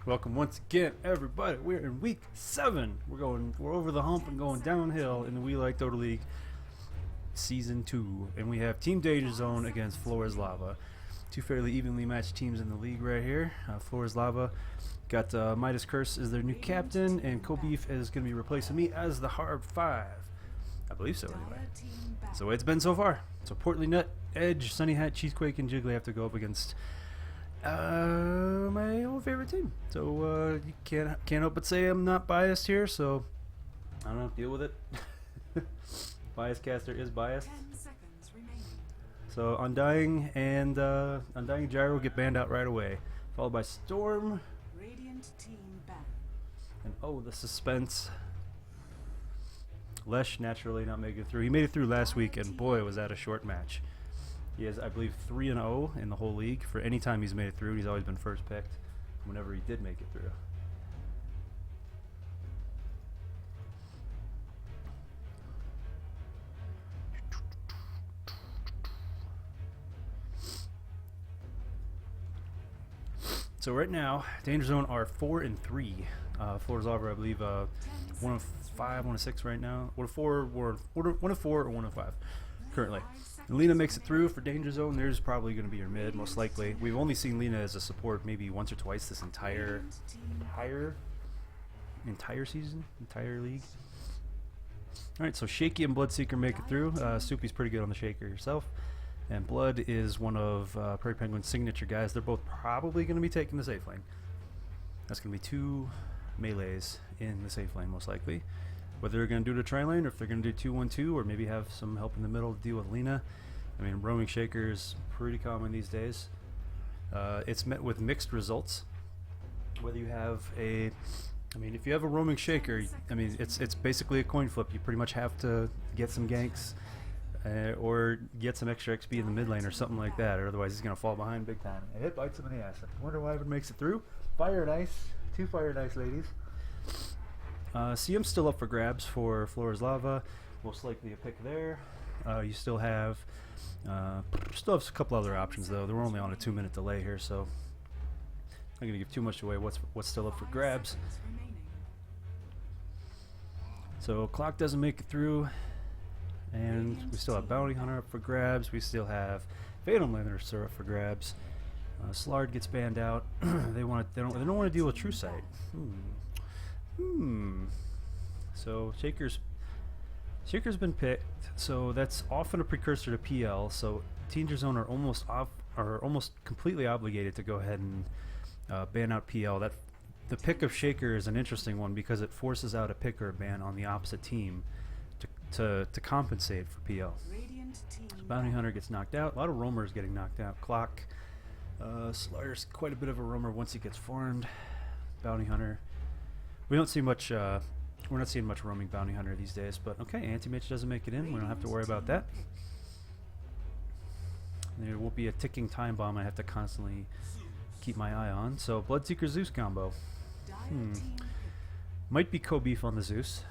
Welcome once again, everybody. We're in week 7. We're over the hump and going downhill in the We Like Dota League season 2, and we have Team Danger Zone against Flores Lava. Two fairly evenly matched teams in the league right here. Flores Lava got Midas Curse as their new captain, and Kobeef is going to be replacing me as the Hard 5. I believe so, anyway. That's the way it's been so far. So Portly Nut, Edge, Sunny Hat, Cheesequake, and Jiggly have to go up against my old favorite team. So you can't help but say I'm not biased here. So I don't know, deal with it. Bias caster is biased. So Undying and Undying Gyro get banned out right away, followed by Storm. Radiant team ban. And oh, the suspense. Lesh naturally not making it through. He made it through last week, and boy, was that a short match. He has, I believe, 3-0 in the whole league. For any time he's made it through, he's always been first picked whenever he did make it through. So right now, Danger Zone are 4-3. Flores Lava, I believe, 1 of 5, 1 of 6 right now. 1 of 4, 1 of 4, or 1 of 5 currently. And Lena makes it through for Danger Zone. There's probably going to be your mid, most likely. We've only seen Lena as a support maybe once or twice this entire season, entire league. All right, so Shaky and Bloodseeker make it through. Soupy's pretty good on the Shaker herself. And Blood is one of Prairie Penguin's signature guys. They're both probably going to be taking the safe lane. That's going to be 2 melees in the safe lane, most likely. Whether they're going to do the tri lane or if they're going to do 2-1-2 or maybe have some help in the middle to deal with Lena. I mean, roaming Shaker is pretty common these days. It's met with mixed results. Whether you have if you have a roaming Shaker, I mean, it's basically a coin flip. You pretty much have to get some ganks. Or get some extra XP in the mid lane or something like that, or otherwise he's going to fall behind big time. And it bites him in the ass. I wonder why it makes it through. Fire and Ice. 2 Fire and Ice ladies. CM's still up for grabs for Flores Lava. Most likely a pick there. You still have a couple other options, though. We're only on a 2-minute delay here, so I'm not going to give too much away what's still up for grabs. So Clock doesn't make it through. And we still have Bounty Hunter up for grabs. We still have Phantom Lancer up for grabs. Slard gets banned out. They don't want to deal with True Sight. So Shaker's been picked. So that's often a precursor to PL. So Danger Zone are almost completely obligated to go ahead and ban out PL. The pick of Shaker is an interesting one because it forces out a pick or a ban on the opposite team to compensate for PL. So Bounty Hunter gets knocked out. A lot of roamers getting knocked out. Clock. Slayer's quite a bit of a roamer once he gets farmed. Bounty Hunter. We don't see much. We're not seeing much roaming Bounty Hunter these days. But okay, Anti-Mitch doesn't make it in. We don't have to worry about that. There will be a ticking time bomb I have to constantly keep my eye on. So Bloodseeker Zeus combo. Might be Kobeef on the Zeus.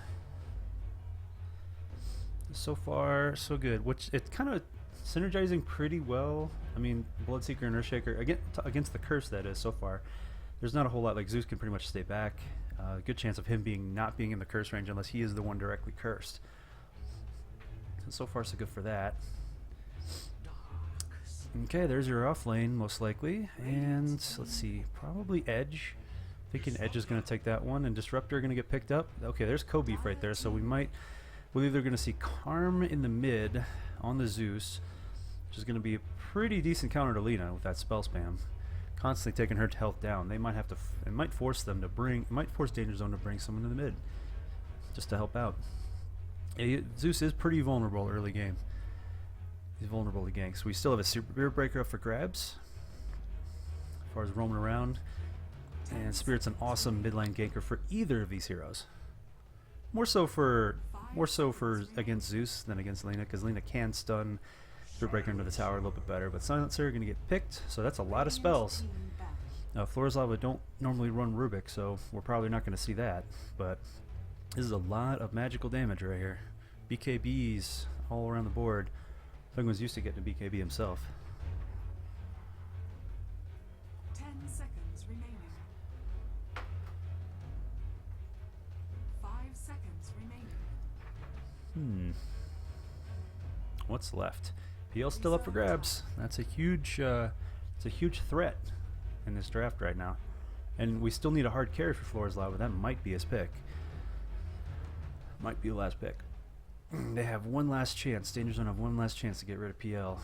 So far, so good. Which it's kind of synergizing pretty well. I mean, Bloodseeker and Earthshaker against the curse, that is. So far, there's not a whole lot. Like Zeus can pretty much stay back. Good chance of him not being in the curse range unless he is the one directly cursed. So far, so good for that. Okay, there's your off lane, most likely. And let's see, probably Edge. Thinking Edge is going to take that one, and Disruptor going to get picked up. Okay, there's Kobeef right there. So we're either going to see Karm in the mid on the Zeus, which is going to be a pretty decent counter to Lena with that spell spam, constantly taking her health down. They might have to. It might force them to bring. It might force Danger Zone to bring someone to the mid, just to help out. Zeus is pretty vulnerable early game. He's vulnerable to ganks. We still have a Spirit Breaker up for grabs, as far as roaming around, and Spirit's an awesome mid lane ganker for either of these heroes. More so for against Zeus than against Lena, because Lena can stun Spirit Breaker into the tower a little bit better. But Silencer are going to get picked, so that's a lot of spells. Flores Lava don't normally run Rubik, so we're probably not going to see that. But this is a lot of magical damage right here. BKBs all around the board. Penguin's used to getting to BKB himself. 10 seconds remaining. seconds remaining. What's left? PL's still up for grabs. That's a huge, it's a huge threat in this draft right now. And we still need a hard carry for Flora's Lava. That might be his pick. Might be the last pick. They have one last chance. Danger Zone have one last chance to get rid of PL.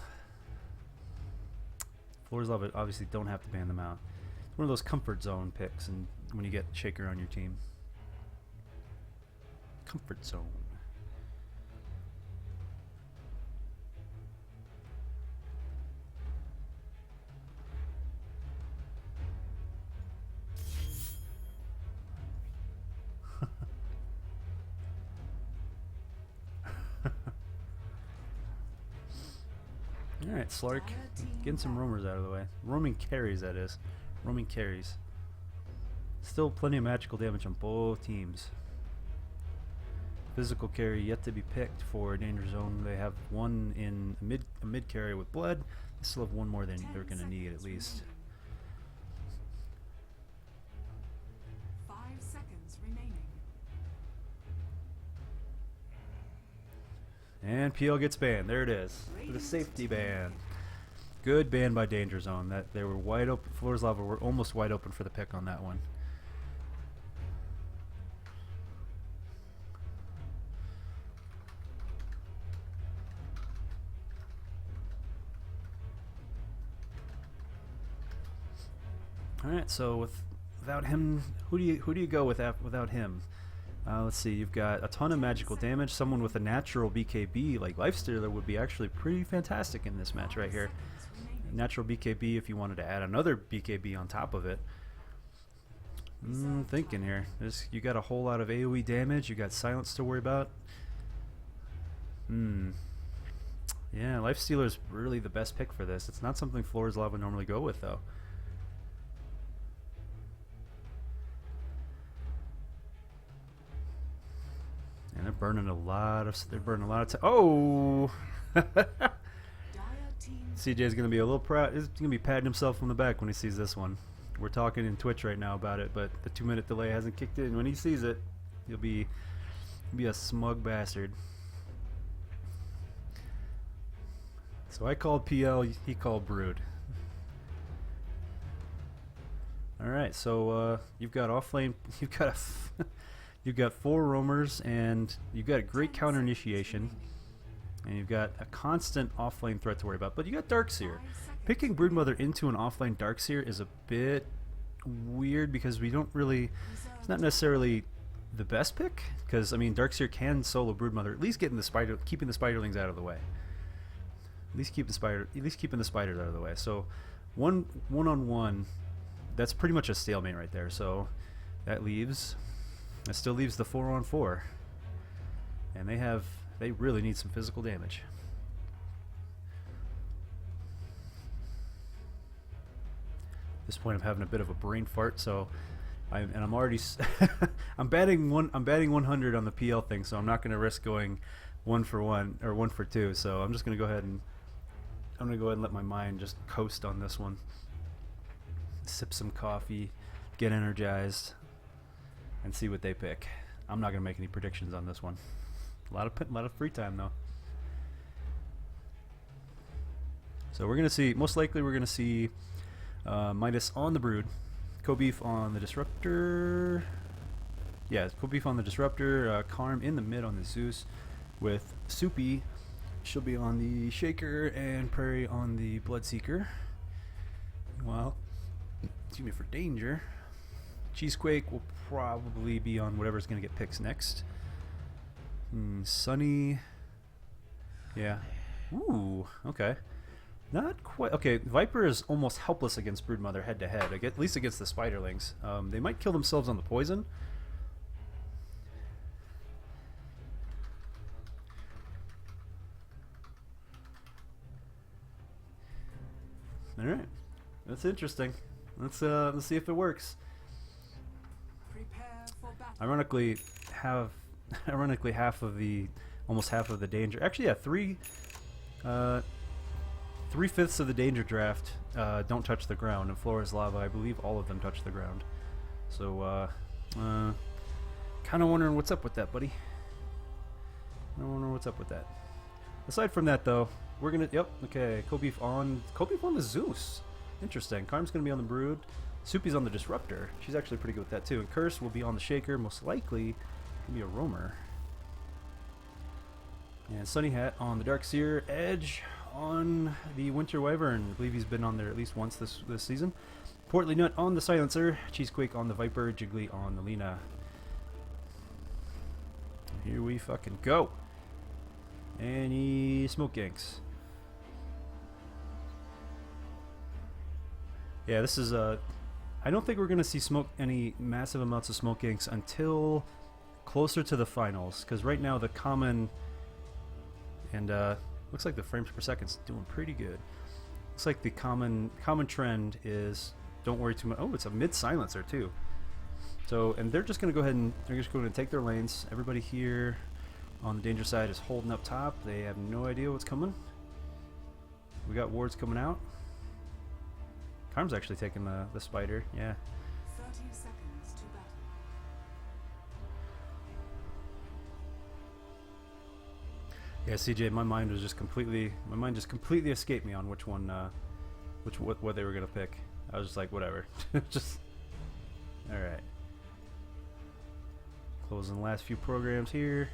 Flora's Lava obviously don't have to ban them out. It's one of those comfort zone picks, and when you get Shaker on your team. Comfort zone. Alright, Slark, getting some roamers out of the way. Roaming carries, that is. Roaming carries. Still plenty of magical damage on both teams. Physical carry yet to be picked for Danger Zone. They have one in a mid carry with blood. They still have one more than they're going to need at least. 5 seconds remaining. And PL gets banned. There it is. The safety ban. Good ban by Danger Zone. That they were wide open. Flora's Lava were almost wide open for the pick on that one. All right. So without him, who do you go with without him? Let's see, you've got a ton of magical damage. Someone with a natural BKB like Lifestealer would be actually pretty fantastic in this match right here. Natural BKB if you wanted to add another BKB on top of it. Thinking here. You got a whole lot of AoE damage. You got silence to worry about. Yeah, Lifestealer's really the best pick for this. It's not something Flora's Lava normally go with though. And they're burning a lot of. Oh! CJ's gonna be a little proud. He's gonna be patting himself on the back when he sees this one. We're talking in Twitch right now about it, but the 2-minute delay hasn't kicked in. When he sees it, he'll be a smug bastard. So I called PL. He called Brood. All right. So you've got offlane. You've got 4 roamers, and you've got a great counter initiation, and you've got a constant offlane threat to worry about. But you got Darkseer. Picking Broodmother into an offlane Darkseer is a bit weird because we don't really. It's not necessarily the best pick because I mean Darkseer can solo Broodmother, at least keeping the spiderlings out of the way. At least keeping the spiders out of the way. So one-on-one, that's pretty much a stalemate right there. So that still leaves the 4-on-4, and they really need some physical damage. At this point, I'm having a bit of a brain fart, so I'm already I'm batting 100 on the PL thing, so I'm not going to risk going 1 for 1 or 1 for 2. So I'm just going to go ahead and let my mind just coast on this one. Sip some coffee, get energized, and see what they pick. I'm not going to make any predictions on this one. A lot of free time though. So we're going to see, most likely we're going to see Midas on the Brood, Kobeef on the Disruptor. Yeah, Kobeef on the Disruptor, Karm in the mid on the Zeus, with Soupy. She'll be on the Shaker, and Prairie on the Bloodseeker. Well, excuse me, for Danger, Cheesequake will probably be on whatever's going to get picks next. Sunny. Yeah. Ooh, okay. Not quite. Okay, Viper is almost helpless against Broodmother head to head, at least against the Spiderlings. They might kill themselves on the poison. All right. That's interesting. Let's see if it works. Ironically, almost half of the danger. Actually, yeah, 3/5 of the danger draft don't touch the ground, and Flora's Lava, I believe all of them touch the ground. So Kind of wondering what's up with that, buddy. I wonder what's up with that. Aside from that, though, we're gonna. Yep. Okay. Kobeef on the Zeus. Interesting. Karm's gonna be on the Brood. Soupy's on the Disruptor. She's actually pretty good with that too. And Curse will be on the Shaker. Most likely, gonna be a Roamer. And Sunny Hat on the Darkseer. Edge on the Winter Wyvern. I believe he's been on there at least once this season. Portly Nut on the Silencer. Cheesequake on the Viper. Jiggly on the Lena. Here we fucking go. Any smoke ganks? Yeah, this is I don't think we're gonna see any massive amounts of smoke ganks until closer to the finals, because right now the common and looks like the frames per second's doing pretty good. Looks like the common trend is don't worry too much. Oh, it's a mid silencer too. So, and they're just gonna go ahead and take their lanes. Everybody here on the danger side is holding up top. They have no idea what's coming. We got wards coming out. Karm's actually taking the spider. Yeah. 30 seconds to battle. Yeah, CJ, my mind just completely escaped me on which one, what they were gonna pick. I was just like, whatever. Just all right. Closing the last few programs here.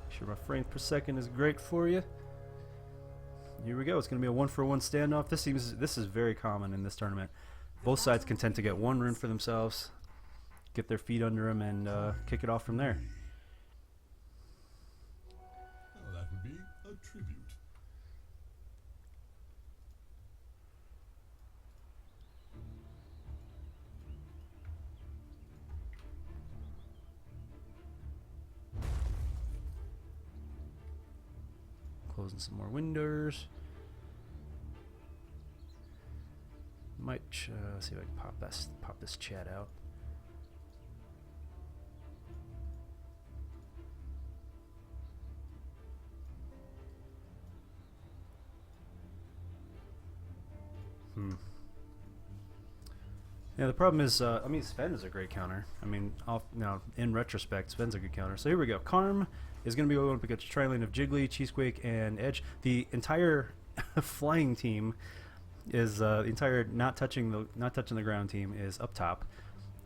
Make sure my frames per second is great for you. Here we go. It's going to be a 1-for-1 standoff. This is very common in this tournament. Both sides can tend to get one rune for themselves, get their feet under them, and kick it off from there. Well, that would be a tribute. Closing some more windows. Might see if I can pop this chat out. Yeah, the problem is, I mean, Sven is a great counter. I mean, now in retrospect, Sven's a good counter. So here we go. Karm is going to be going up against Tri-Lane of Jiggly, Cheesequake, and Edge. The entire flying team is the entire not touching the ground team is up top,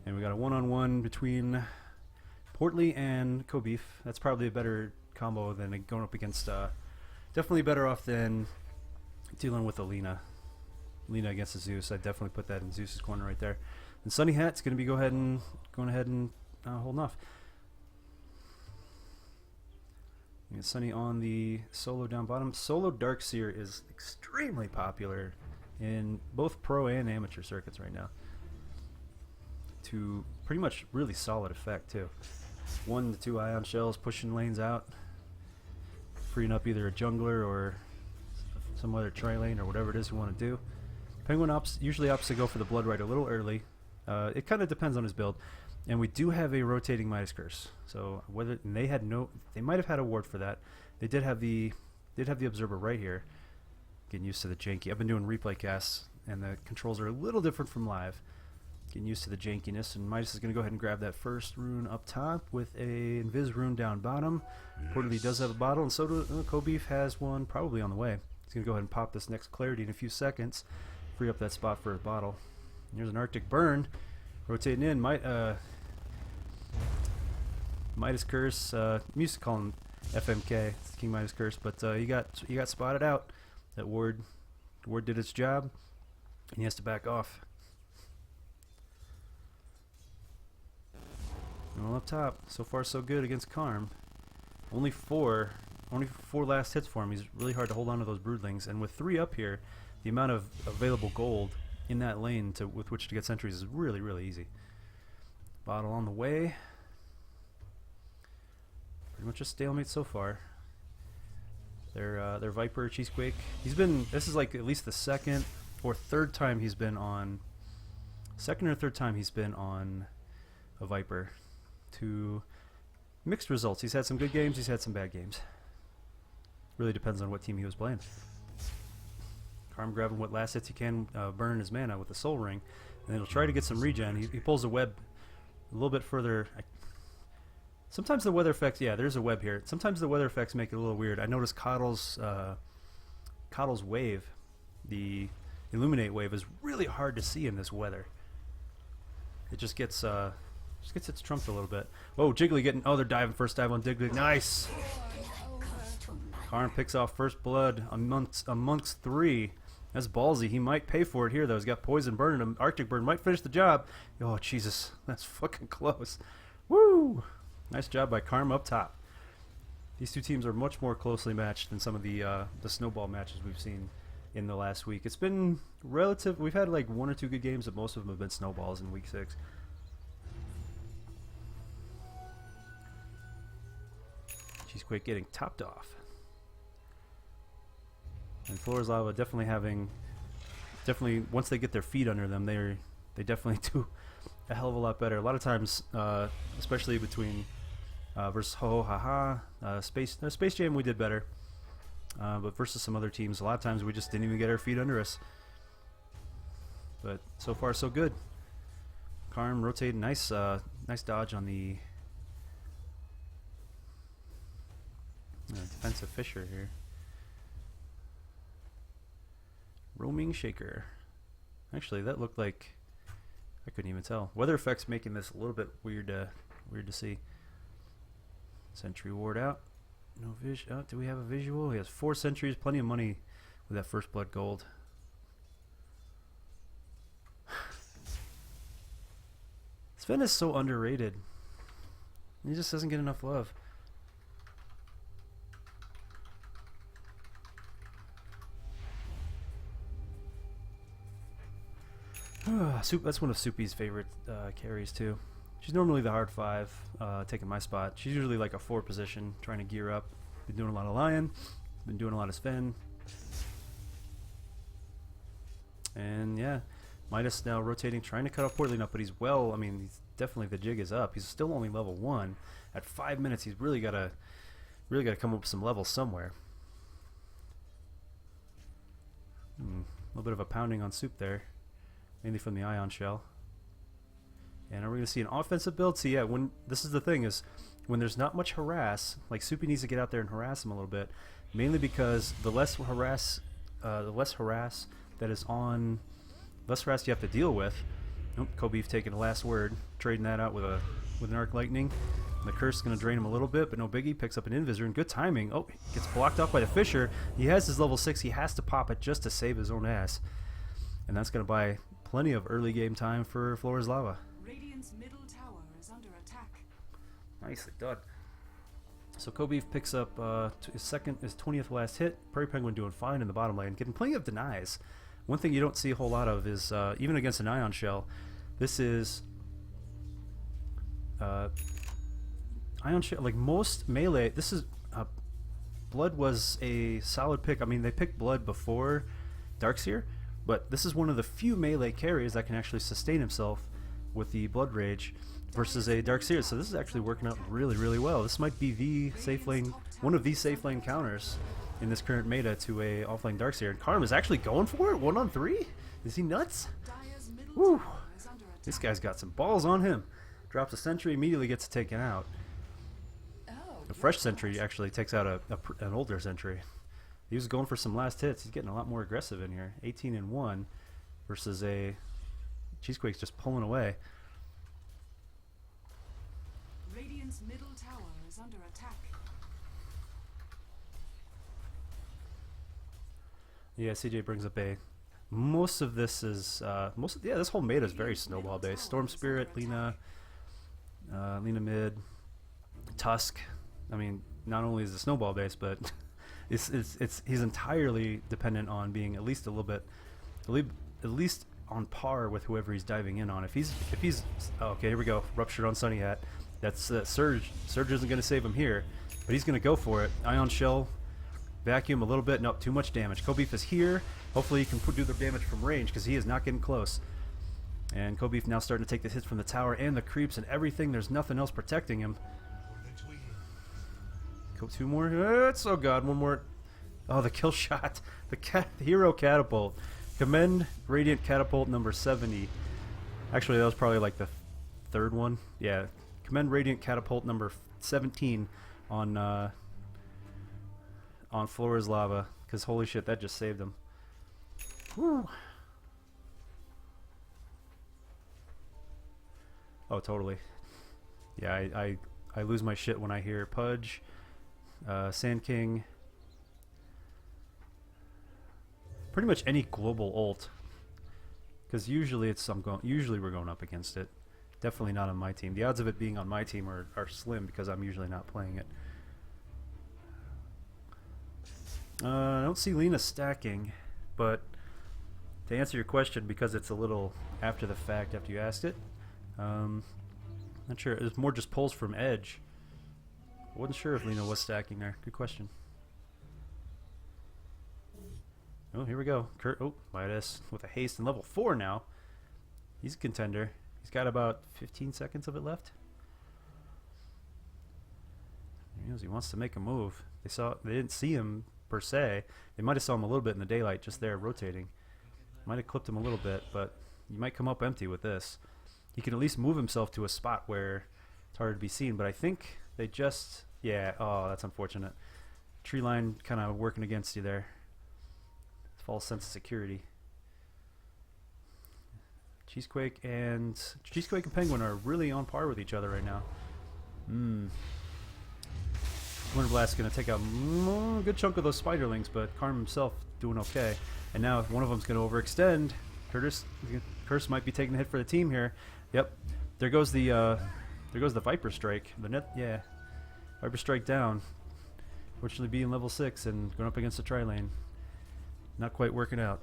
and we got a one-on-one between Portly and Kobeef. That's probably a better combo than going up against. Definitely better off than dealing with Alina. Lena against the Zeus. I'd definitely put that in Zeus's corner right there. And Sunny Hat's going to be going ahead and holding off. You got Sunny on the solo down bottom. Solo Darkseer is extremely popular in both pro and amateur circuits right now. To pretty much really solid effect too. 1 to 2 ion shells pushing lanes out, freeing up either a jungler or some other tri-lane or whatever it is you want to do. Penguin usually opts to go for the Blood Rite a little early. It kind of depends on his build, and we do have a rotating Midas Curse. So whether they might have had a ward for that. They did have the Observer right here. Getting used to the janky. I've been doing replay casts, and the controls are a little different from live. Getting used to the jankiness, and Midas is going to go ahead and grab that first rune up top with a Invis rune down bottom. Yes. Portly does have a bottle, and so does Kobeef has one probably on the way. He's going to go ahead and pop this next Clarity in a few seconds. Free up that spot for a bottle. Here's an Arctic Burn rotating in. Midas Curse. We used to call him FMK, it's King Midas Curse, but he got spotted out. That ward did its job, and he has to back off. Well, up top, so far so good against Karm. Only four last hits for him. He's really hard to hold on to those broodlings, and with 3 up here, the amount of available gold in that lane with which to get sentries is really, really easy. Bottle on the way. Pretty much a stalemate so far. Their Viper, Cheesequake. This is like at least the second or third time he's been on a Viper. To mixed results. He's had some good games, he's had some bad games. Really depends on what team he was playing. Karm grabbing what last hits he can, burn his mana with the Soul Ring, and then he'll try to get some regen. He pulls the web a little bit further. Sometimes the weather effects, yeah, there's a web here. Sometimes the weather effects make it a little weird. I noticed Coddle's wave, the Illuminate wave, is really hard to see in this weather. It just gets its trumped a little bit. Whoa, Jiggly getting, oh, they're diving, first dive on Jiggly. Nice! Karn picks off first blood amongst 3. That's ballsy. He might pay for it here, though. He's got poison burning him. Arctic Burn might finish the job. Oh, Jesus. That's fucking close. Woo! Nice job by Karm up top. These two teams are much more closely matched than some of the snowball matches we've seen in the last week. It's been relative. We've had like 1 or 2 good games, but most of them have been snowballs in week 6. Cheesequake getting topped off. And Floor's Lava definitely once they get their feet under them, they definitely do a hell of a lot better. A lot of times, especially between versus Ho Haha, Space Jam, we did better. But versus some other teams, a lot of times we just didn't even get our feet under us. But so far, so good. Karm rotating, nice dodge on the defensive Fisher here. Roaming Shaker. Actually, that looked like, I couldn't even tell. Weather effects making this a little bit weird to see. Sentry ward out. No vision. Oh, do we have a visual? He has 4 sentries, plenty of money with that first blood gold. Sven is so underrated. He just doesn't get enough love. Soup, that's one of Soupy's favorite carries too. She's normally the hard 5, taking my spot. She's usually like a 4 position, trying to gear up. Been doing a lot of Lion, been doing a lot of Sven. And yeah, Midas now rotating, trying to cut off Portland up, but he's well, I mean, he's definitely, the jig is up. He's still only level 1. At 5 minutes, he's really gotta come up with some levels somewhere. A little bit of a pounding on Soup there. Mainly from the Ion Shell. And are we going to see an offensive build? So yeah, this is the thing, is when there's not much harass, like Soupy needs to get out there and harass him a little bit. Mainly because the less harass that is on, less harass you have to deal with. Nope, Kobeef taking the last word, trading that out with an Arc Lightning. The curse is going to drain him a little bit, but no biggie. Picks up an Invisor and good timing. Oh, gets blocked off by the Fisher. He has his level 6. He has to pop it just to save his own ass. And that's going to buy plenty of early game time for Floor's Lava. Radiant's middle tower is under attack. Nicely done. So Kobeef picks up his 20th last hit. Prairie Penguin doing fine in the bottom lane, getting plenty of denies. One thing you don't see a whole lot of is, even against an Ion Shell, this is Ion Shell, like most melee, this is Blood was a solid pick. I mean, they picked Blood before Darkseer, but this is one of the few melee carries that can actually sustain himself with the Blood Rage versus a Darkseer. So this is actually working out really, really well. This might be the safe lane, one of the safe lane counters in this current meta to a offlane Darkseer. And Karm is actually going for it, 1-on-3? Is he nuts? Woo! This guy's got some balls on him. Drops a sentry, immediately gets taken out. A fresh sentry actually takes out an older sentry. He was going for some last hits. He's getting a lot more aggressive in here. 18-1 versus a Cheesequake's just pulling away. Radiant's middle tower is under attack. Yeah, CJ brings up a. Most of this is this whole meta is very snowball based. Storm Spirit, Lina mid, Tusk. I mean, not only is it snowball based, but he's entirely dependent on being at least a little bit, at least on par with whoever he's diving in on. If he's okay, here we go. Ruptured on Sunny Hat. That's Surge. Surge isn't going to save him here, but he's going to go for it. Ion Shell, vacuum a little bit. Nope, too much damage. Kobeef is here. Hopefully he can do the damage from range because he is not getting close. And Kobeef now starting to take the hits from the tower and the creeps and everything. There's nothing else protecting him. Go 2 more. Oh god, 1 more. Oh, the kill shot. The hero catapult. Commend Radiant Catapult number 70. Actually, that was probably like the 3rd one. Yeah. Commend Radiant Catapult number 17 on Flora's Lava, because holy shit, that just saved him. Whew. Oh, totally. Yeah, I lose my shit when I hear Pudge, Sand King, pretty much any global ult, because usually usually we're going up against it. Definitely not on my team. The odds of it being on my team are slim because I'm usually not playing it. I don't see Lena stacking, but to answer your question, because it's a little after the fact after you asked it, not sure. It's more just pulls from edge. Wasn't sure if Lena was stacking there. Good question. Oh, here we go. Kurt, oh, Midas with a haste in level 4 now. He's a contender. He's got about 15 seconds of it left. He wants to make a move. They didn't see him per se. They might have saw him a little bit in the daylight just there rotating. Might have clipped him a little bit, but you might come up empty with this. He can at least move himself to a spot where it's hard to be seen, but I think they just, yeah, oh, that's unfortunate. Tree line kind of working against you there. False sense of security. Cheesequake and Penguin are really on par with each other right now. Winter Blast's going to take a good chunk of those spiderlings, but Karm himself doing okay. And now if one of them's going to overextend, Curse might be taking the hit for the team here. Yep, there goes the Viper Strike. The net, yeah, Viper Strike down. Fortunately, being level 6 and going up against the tri lane, not quite working out.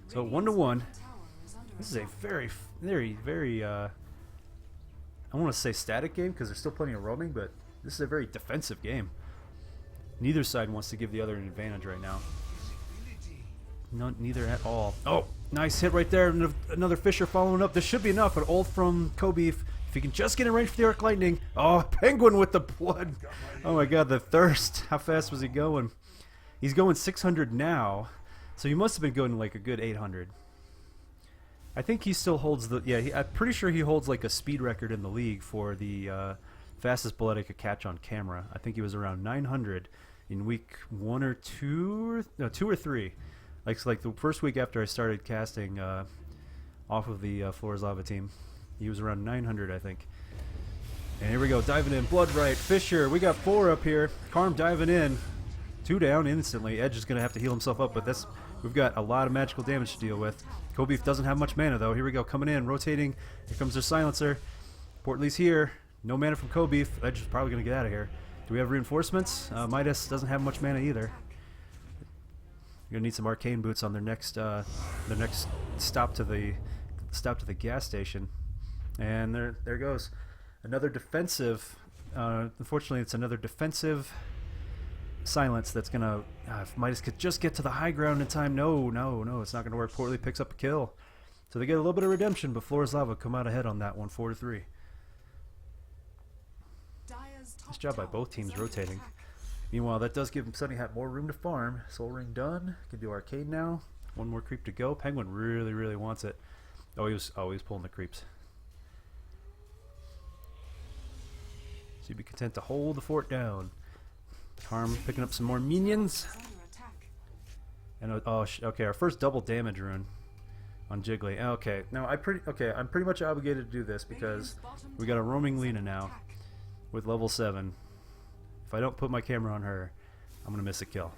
So 1-1. This is a very, I want to say static game because there's still plenty of roaming, but this is a very defensive game. Neither side wants to give the other an advantage right now. No, neither at all. Oh, nice hit right there. Another Fisher following up. This should be enough. An ult from Kobeef. If he can just get in range for the Arc Lightning. Oh, Penguin with the blood. Oh my god, the thirst. How fast was he going? He's going 600 now. So he must have been going like a good 800. I think he still holds the... Yeah, I'm pretty sure he holds like a speed record in the league for the fastest bullet I could catch on camera. I think he was around 900 in week 1 or 2. No, 2 or 3. Like the first week after I started casting off of the Flora's Lava team. He was around 900, I think. And here we go, diving in. Blood right. Fisher, we got 4 up here. Karm diving in. 2 down instantly. Edge is going to have to heal himself up, but we've got a lot of magical damage to deal with. Kobeef doesn't have much mana, though. Here we go, coming in, rotating. Here comes their silencer. Portly's here. No mana from Kobeef. Edge is probably going to get out of here. Do we have reinforcements? Midas doesn't have much mana either. You're gonna need some arcane boots on their next stop to the gas station. And there goes another defensive. Unfortunately, it's another defensive silence that's gonna. If Midas could just get to the high ground in time. No, it's not gonna work. Portly picks up a kill, so they get a little bit of redemption. But Flora's Lava come out ahead on that one, 4-3. Nice job by both teams rotating. Meanwhile, that does give Sunny Hat more room to farm. Soul Ring done. Can do Arcade now. One more creep to go. Penguin really wants it. Oh, he was pulling the creeps. So you'd be content to hold the fort down. Karm picking up some more minions. And okay, our first double damage rune on Jiggly. Okay, now I'm pretty much obligated to do this because we got a roaming Lena now with level 7. If I don't put my camera on her, I'm gonna miss a kill.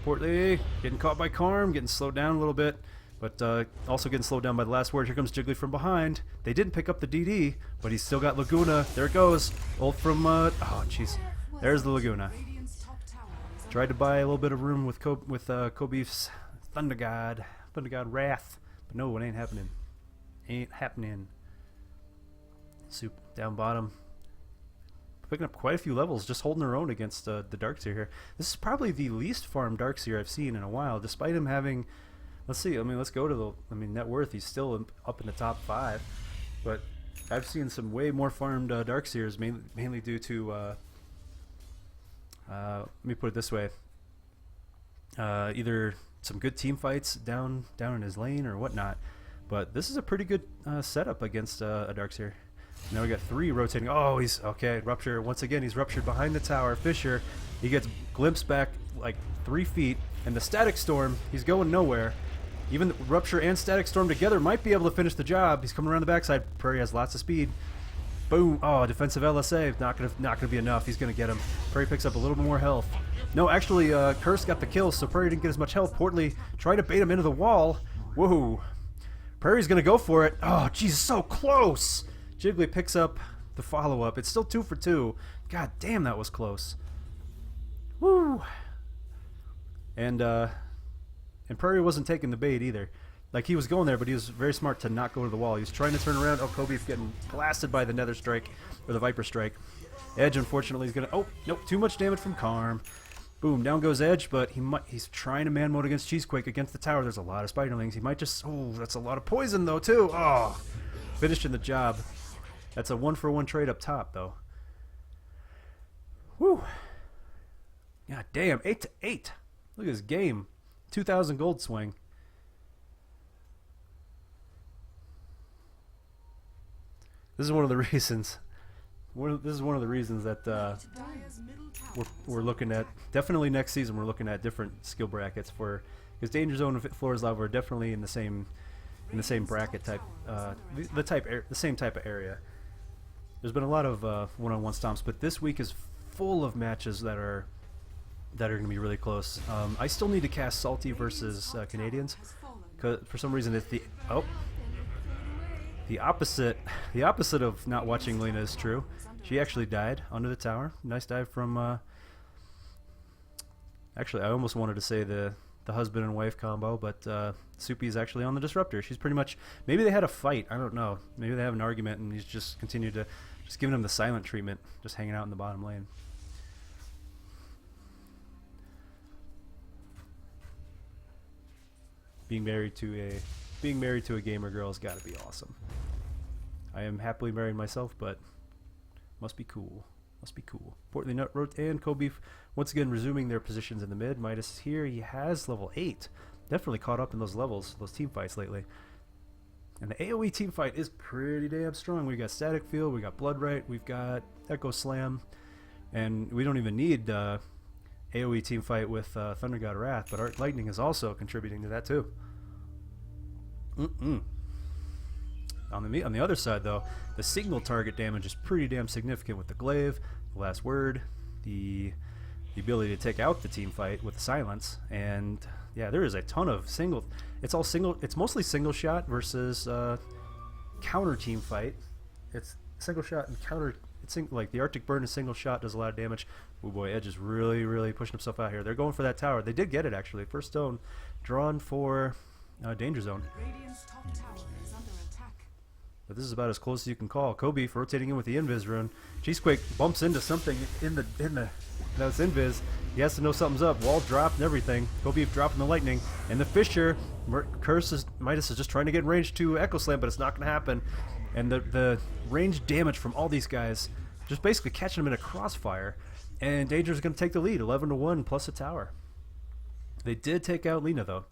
Portly getting caught by Karm, getting slowed down a little bit, but also getting slowed down by the last word. Here comes Jiggly from behind. They didn't pick up the DD, but he's still got Laguna. There it goes. Ult from oh jeez, there's the Laguna. Tried to buy a little bit of room with Kobeef's Thunder God Wrath, but no, it ain't happening. Ain't happening. Soup down bottom. Picking up quite a few levels, just holding their own against the Darkseer here. This is probably the least farmed Darkseer I've seen in a while, despite him having... Let's see, let's go to the... net worth, he's still up in the top 5. But I've seen some way more farmed Darkseers, mainly due to... let me put it this way. Either some good team fights down in his lane or whatnot. But this is a pretty good setup against a Darkseer. Now we got 3 rotating. Oh, he's okay. Rupture once again. He's ruptured behind the tower. Fissure. He gets glimpsed back like 3 feet, and the Static Storm. He's going nowhere. Even the Rupture and Static Storm together might be able to finish the job. He's coming around the backside. Prairie has lots of speed. Boom. Oh, defensive LSA. Not gonna be enough. He's gonna get him. Prairie picks up a little bit more health. No, actually, Curse got the kill, so Prairie didn't get as much health. Portly tried to bait him into the wall. Woohoo. Prairie's gonna go for it. Oh, Jesus, so close. Jiggly picks up the follow-up. It's still 2 for 2. God damn, that was close. Woo. And Prairie wasn't taking the bait either. Like, he was going there, but he was very smart to not go to the wall. He was trying to turn around. Oh, Kobe's getting blasted by the Nether Strike, or the Viper Strike. Edge, unfortunately, is going to... Oh, nope, too much damage from Karm. Boom, down goes Edge, but he's trying to man mode against Cheesequake against the tower. There's a lot of Spiderlings. He might just... Oh, that's a lot of poison, though, too. Oh, finishing the job. That's a 1-for-1 trade up top, though. Whew. God damn, 8 to 8. Look at this game. 2,000 gold swing. This is one of the reasons. This is one of the reasons that we're looking at. Definitely next season, we're looking at different skill brackets for, because Danger Zone and Floors Lava are definitely in the same bracket type, the same type of area. There's been a lot of one-on-one stomps, but this week is full of matches that are going to be really close. I still need to cast Salty versus Canadians, because for some reason it's the opposite of not watching Lena is true. She actually died under the tower. Nice dive from. Actually, I almost wanted to say the husband and wife combo, but Soupy's actually on the Disruptor. She's pretty much... Maybe they had a fight. I don't know. Maybe they have an argument, and he's just continued to... Just giving him the silent treatment. Just hanging out in the bottom lane. Being married to a gamer girl has got to be awesome. I am happily married myself, but must be cool. Must be cool. Portly Nut and Kobe once again resuming their positions in the mid. Midas is here. He has level 8. Definitely caught up in those levels, those team fights lately. And the AoE team fight is pretty damn strong. We got Static Field, we got Bloodright, we've got Echo Slam, and we don't even need AoE team fight with Thunder God Wrath, but Arc Lightning is also contributing to that too. On the other side, though, the single target damage is pretty damn significant with the Glaive, the Last Word, the ability to take out the team fight with the Silence, and yeah, there is a ton of single. It's mostly single shot versus counter team fight. It's single shot and counter. Like the Arctic Burn is single shot, does a lot of damage. Oh boy, Edge is really pushing himself out here. They're going for that tower. They did get it actually. First stone drawn for Danger Zone. Radiant's top tower is under attack. But this is about as close as you can call. Kobe rotating in with the Invis rune. Cheesequake bumps into something in the that's Invis. He has to know something's up. Wall dropped and everything. Kobe dropping the lightning. And the Fissure, Midas is just trying to get in range to Echo Slam, but it's not going to happen. And the range damage from all these guys, just basically catching them in a crossfire. And Danger's going to take the lead, 11-1 plus a tower. They did take out Lena, though.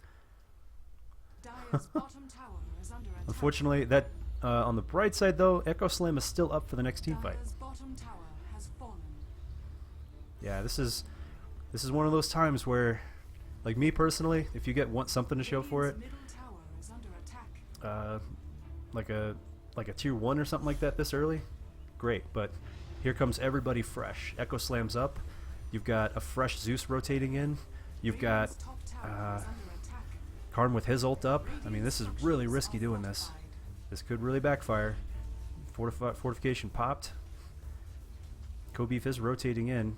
Dire's bottom tower is under attack. Unfortunately, that on the bright side, though, Echo Slam is still up for the next team fight. Dire's bottom tower has fallen. Yeah, this is one of those times where, like me personally, if you want something to show for it, Middle tower is under attack. like a tier 1 or something like that this early, great. But here comes everybody fresh. Echo Slams up. You've got a fresh Zeus rotating in. You've got Radiant's top tower is under attack. Karn with his ult up. I mean, this is really risky doing this. This could really backfire. Fortification popped. Kobeef is rotating in.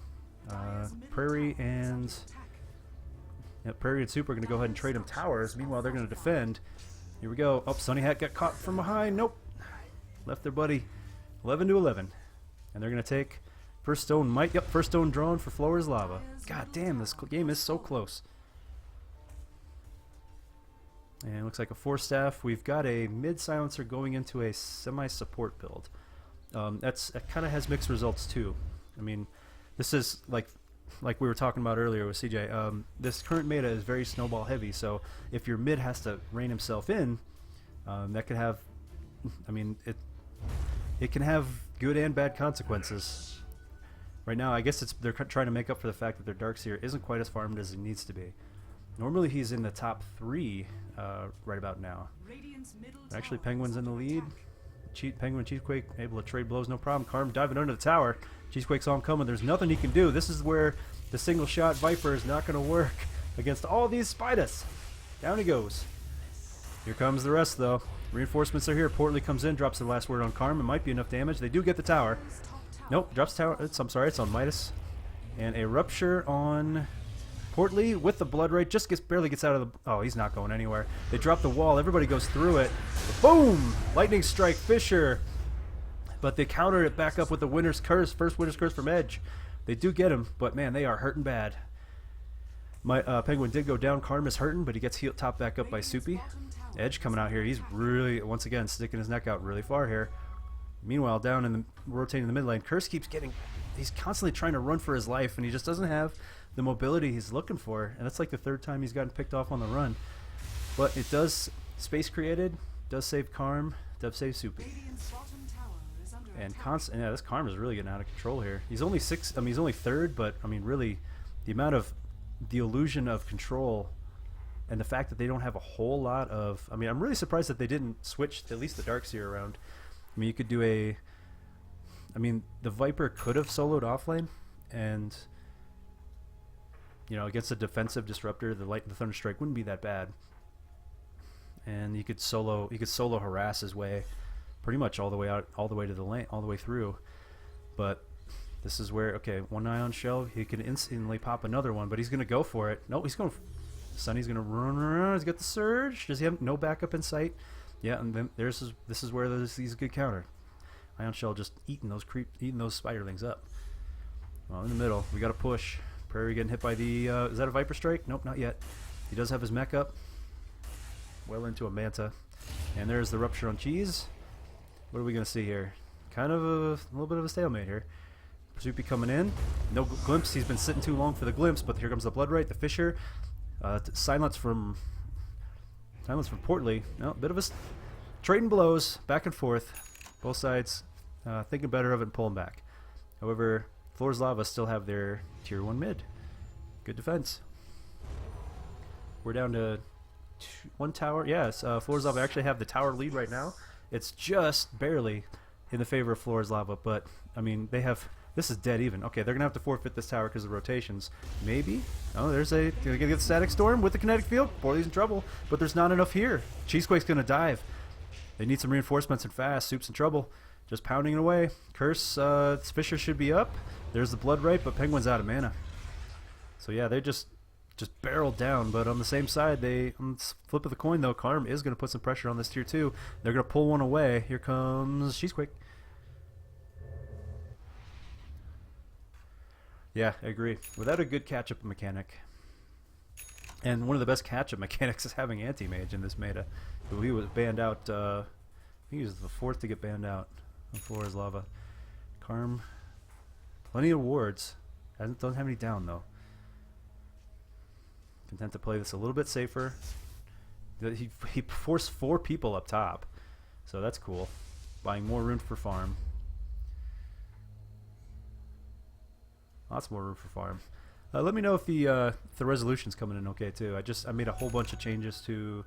Prairie and Prairie and Super are going to go ahead and trade him towers. Meanwhile, they're going to defend. Here we go. Oh, Sunny Hat got caught from behind. Nope. Left their buddy 11-11. And they're going to take first stone. First stone drawn for Floor's Lava. God damn, this game is so close. And it looks like a 4-staff. We've got a mid-silencer going into a semi-support build. That kind of has mixed results too. I mean, this is like we were talking about earlier with CJ. This current meta is very snowball heavy, so if your mid has to rein himself in, That could have, I mean, it can have good and bad consequences. Right now, I guess they're trying to make up for the fact that their Darkseer isn't quite as farmed as he needs to be. Normally he's in the top 3 right about now. Actually, Penguin's in the lead. Penguin, Cheesequake able to trade blows, no problem. Karm diving under the tower. Cheesequake saw him coming. There's nothing he can do. This is where the single shot Viper is not going to work against all these spiders. Down he goes. Here comes the rest, though. Reinforcements are here. Portly comes in, drops the last word on Karm. It might be enough damage. They do get the tower. Nope, drops tower. I'm sorry, it's on Midas. And a rupture on Portly with the blood rate. Just barely gets out of the... Oh, he's not going anywhere. They drop the wall. Everybody goes through it. Boom! Lightning strike, Fisher. But they counter it back up with the Winner's Curse. First Winner's Curse from Edge. They do get him, but man, they are hurting bad. My Penguin did go down. Karm is hurting, but he gets healed top back up by Soupy. Edge coming out here. He's really, once again, sticking his neck out really far here. Meanwhile, down in the rotating the mid lane, Curse keeps getting... He's constantly trying to run for his life, and he just doesn't have the mobility he's looking for. And that's like the 3rd time he's gotten picked off on the run. But it does... Space created, does save Karm, does save Soupy. And yeah, this Karm is really getting out of control here. He's only 6... I mean, he's only 3rd, but, I mean, really, the amount of... The illusion of control and the fact that they don't have a whole lot of... I mean, I'm really surprised that they didn't switch at least the Darkseer around. I mean, you could do a... I mean, the Viper could have soloed offlane, and, you know, against a defensive disruptor, the Thunderstrike wouldn't be that bad. And you could solo harass his way pretty much all the way out, all the way to the lane, all the way through. But this is where, okay, one Ion Shell, he can instantly pop another one, but he's going to go for it. No, he's going... Sunny's going to run around. He's got the Surge. Does he have no backup in sight? Yeah, and then this is where he's a good counter. Ion Shell just eating those spiderlings up. Well, in the middle, we got to push. Prairie getting hit by the... is that a Viper Strike? Nope, not yet. He does have his mech up. Well into a Manta. And there's the Rupture on Cheese. What are we going to see here? Kind of a little bit of a stalemate here. Soupy coming in. No glimpse. He's been sitting too long for the glimpse, but here comes the Blood Right, the Fisher. Silence from Portly. No, bit of a trading blows back and forth. Both sides thinking better of it and pulling back. However, Floor's Lava still have their tier 1 mid. Good defense. We're down to 1 tower. Yes, Floor's Lava actually have the tower lead right now. It's just barely in the favor of Floor's Lava, but I mean, they have... This is dead even. Okay, they're going to have to forfeit this tower because of rotations. Maybe. Oh, there's a... They're going to get the Static Storm with the Kinetic Field. Portly's in trouble, but there's not enough here. Cheesequake's going to dive. They need some reinforcements and fast. Soup's in trouble. Just pounding it away. Curse, Fisher should be up. There's the Blood Right, but Penguin's out of mana. So yeah, they just barreled down. But on the same side, on the flip of the coin though, Karm is going to put some pressure on this tier 2. They're going to pull one away. Here comes Cheesequake. Yeah, I agree. Without a good catch-up mechanic, and one of the best catch-up mechanics is having Anti-Mage in this meta. He was banned out, I think he was the 4th to get banned out on Floor's Lava. Karm, plenty of wards. Doesn't have any down, though. Content to play this a little bit safer. He forced 4 people up top, so that's cool. Buying more room for farm. Lots more room for farm. Let me know if the resolution's coming in okay too. I made a whole bunch of changes to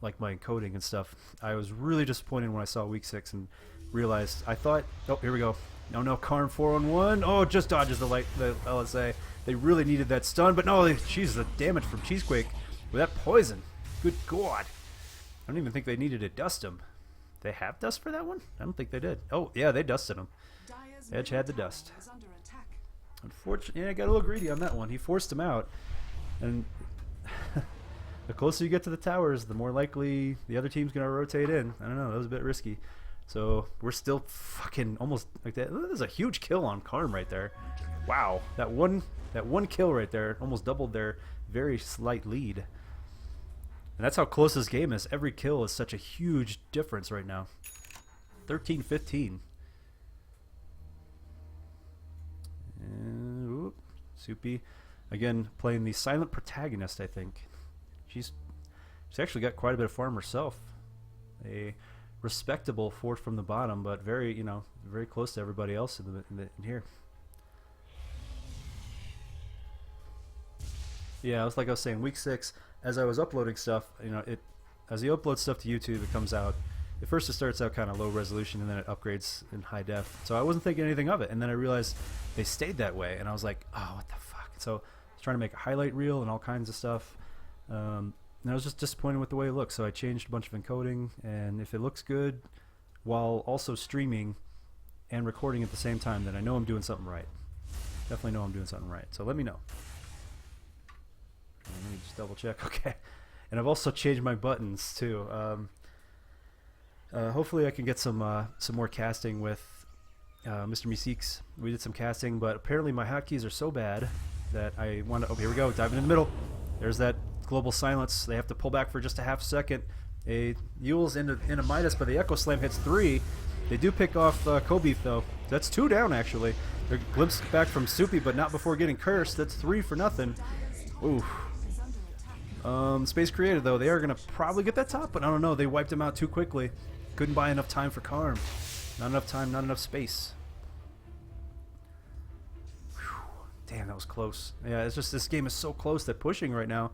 like my encoding and stuff. I was really disappointed when I saw week 6 and realized I thought, oh, here we go. No, Karm 4-on-1. Oh, just dodges the LSA. They really needed that stun, but no, jeez, the damage from Cheesequake with that poison. Good God. I don't even think they needed to dust him. They have dust for that one? I don't think they did. Oh, yeah, they dusted him. Edge had the dust. Unfortunately, yeah, I got a little greedy on that one. He forced him out. And the closer you get to the towers, the more likely the other team's going to rotate in. I don't know. That was a bit risky. So we're still fucking almost like that. There's a huge kill on Karm right there. Wow. That one kill right there almost doubled their very slight lead. And that's how close this game is. Every kill is such a huge difference right now. 13-15. And Soupy again playing the silent protagonist. I think she's actually got quite a bit of farm herself. A respectable fourth from the bottom, but very, you know, very close to everybody else in here. Yeah, it's like I was saying, week 6, as I was uploading stuff, you know, as you upload stuff to YouTube, it comes out. At first, it starts out kind of low resolution, and then it upgrades in high def. So I wasn't thinking anything of it, and then I realized they stayed that way, and I was like, oh, what the fuck? So I was trying to make a highlight reel and all kinds of stuff, and I was just disappointed with the way it looks. So I changed a bunch of encoding, and if it looks good while also streaming and recording at the same time, then I know I'm doing something right. Definitely know I'm doing something right. So let me know. Let me just double check. Okay. And I've also changed my buttons too. Hopefully I can get some more casting with Mr. Meeseeks. We did some casting, but apparently my hotkeys are so bad that I want to... Oh, here we go. Diving in the middle. There's that global silence. They have to pull back for just a half second. A Yule's into Midas, but the Echo Slam hits 3. They do pick off Kobe, though. That's 2 down, actually. They're glimpsed back from Soupy, but not before getting cursed. That's 3 for nothing. Ooh. Space created, though. They are going to probably get that top, but I don't know. They wiped him out too quickly. Couldn't buy enough time for Karm. Not enough time, not enough space. Whew. Damn, that was close. Yeah, it's just this game is so close that pushing right now,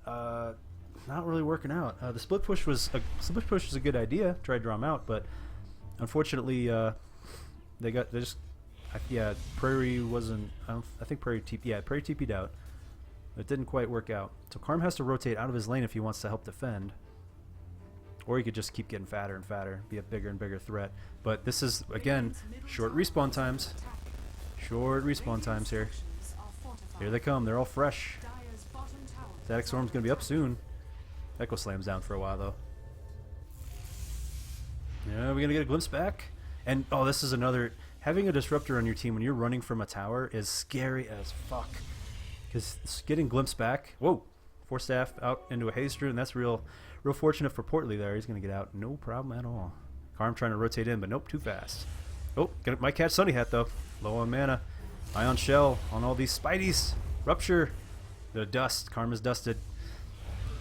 not really working out. The split push was a good idea. Tried to draw him out, but unfortunately, yeah, Prairie wasn't. I think Prairie Prairie TP'd out. It didn't quite work out. So Karm has to rotate out of his lane if he wants to help defend. Or he could just keep getting fatter and fatter, be a bigger and bigger threat. But this is, again, short respawn times. Short respawn times here. Here they come. They're all fresh. Static Storm's going to be up soon. Echo Slam's down for a while, though. Yeah, we're going to get a glimpse back. And, oh, this is another... Having a Disruptor on your team when you're running from a tower is scary as fuck. Because getting glimpse back... Whoa! Force Staff out into a Haste Rune. That's real fortunate for Portly there. He's going to get out. No problem at all. Karm trying to rotate in, but nope, too fast. Oh, might catch Sunny Hat, though. Low on mana. Ion Shell on all these Spideys. Rupture. The dust. Karm is dusted.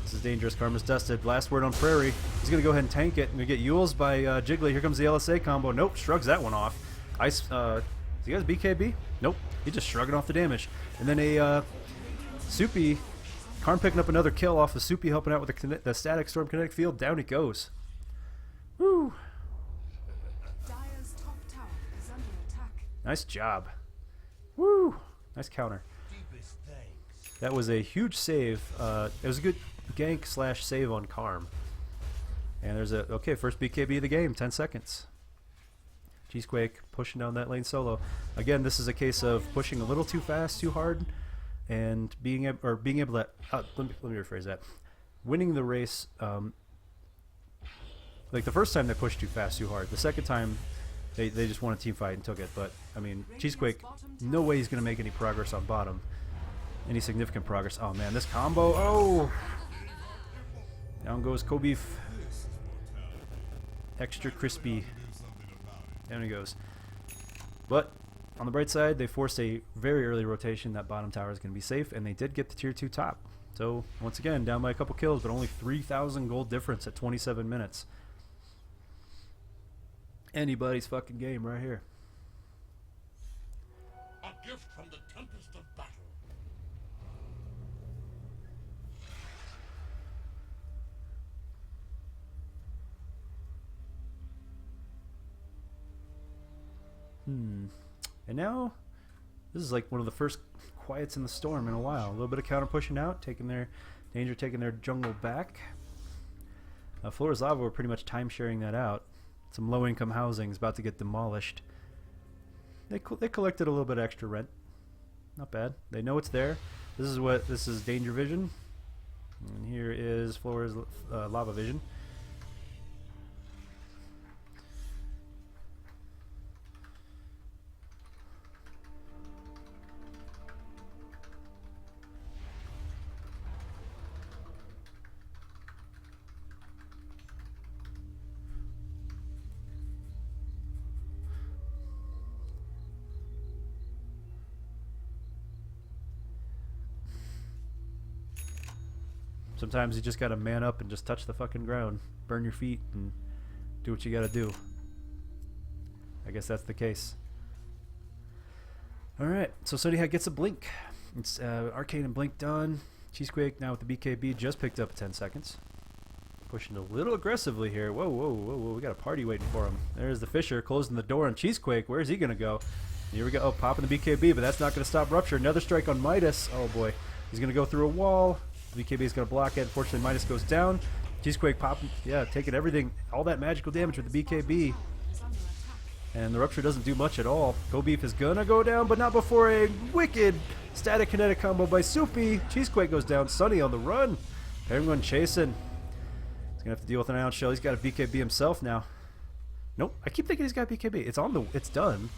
This is dangerous. Karm is dusted. Last word on Prairie. He's going to go ahead and tank it. And we get Yules by Jiggly. Here comes the LSA combo. Nope, shrugs that one off. Ice. Does he guys BKB? Nope. He just shrugging off the damage. And then a Soupy. Karm picking up another kill off of Soupy, helping out with the Static Storm Kinetic Field. Down he goes. Woo! Dire's top tower is under attack. Nice job. Woo! Nice counter. That was a huge save. It was a good gank / save on Karm. And there's a... Okay, first BKB of the game. 10 seconds. Cheesequake pushing down that lane solo. Again, this is a case of pushing a little too fast, too hard. And being able to let me rephrase that. Winning the race, like the first time they pushed too fast, too hard. The second time, they just won a team fight and took it. But I mean, Cheesequake, no way he's gonna make any progress on bottom, any significant progress. Oh man, this combo! Oh, down goes Kobeef. Extra crispy. Down he goes. But on the bright side, they forced a very early rotation. That bottom tower is going to be safe, and they did get the tier 2 top. So, once again, down by a couple kills, but only 3,000 gold difference at 27 minutes. Anybody's fucking game right here. A gift from the tempest of battle. And now, this is like one of the first quiets in the storm in a while. A little bit of counter pushing out, taking their jungle back. Flora's Lava were pretty much time sharing that out. Some low income housing is about to get demolished. They collected a little bit extra rent. Not bad. They know it's there. This is Danger Vision. And here is Flora's Lava Vision. Sometimes you just gotta man up and just touch the fucking ground, burn your feet, and do what you gotta do. I guess that's the case. Alright, so Sunny Hat gets a blink. It's Arcane and Blink done. Cheesequake now with the BKB just picked up 10 seconds. Pushing a little aggressively here. Whoa, whoa, whoa, whoa. We got a party waiting for him. There's the Fisher closing the door on Cheesequake. Where's he going to go? Here we go. Oh, popping the BKB, but that's not going to stop Rupture. Another strike on Midas. Oh, boy. He's going to go through a wall. The BKB is going to block it. Unfortunately, Midas goes down. Cheesequake popping. Yeah, taking everything. All that magical damage with the BKB. And the Rupture doesn't do much at all. Go Beef is going to go down, but not before a wicked static kinetic combo by Soupy. Cheesequake goes down. Sunny on the run. Everyone chasing. He's gonna have to deal with an ion shell. He's got a BKB himself now. Nope, I keep thinking he's got BKB. It's done.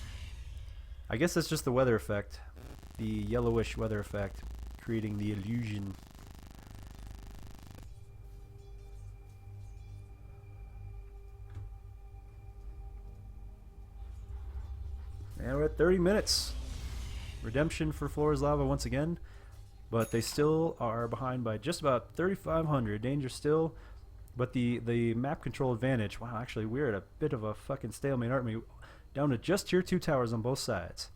I guess that's just the weather effect, the yellowish weather effect, creating the illusion. And we're at 30 minutes. Redemption for Flora's Lava once again, but they still are behind by just about 3,500. Danger still. But the map control advantage, wow, actually we're at a bit of a fucking stalemate, aren't we? Down to just tier 2 towers on both sides.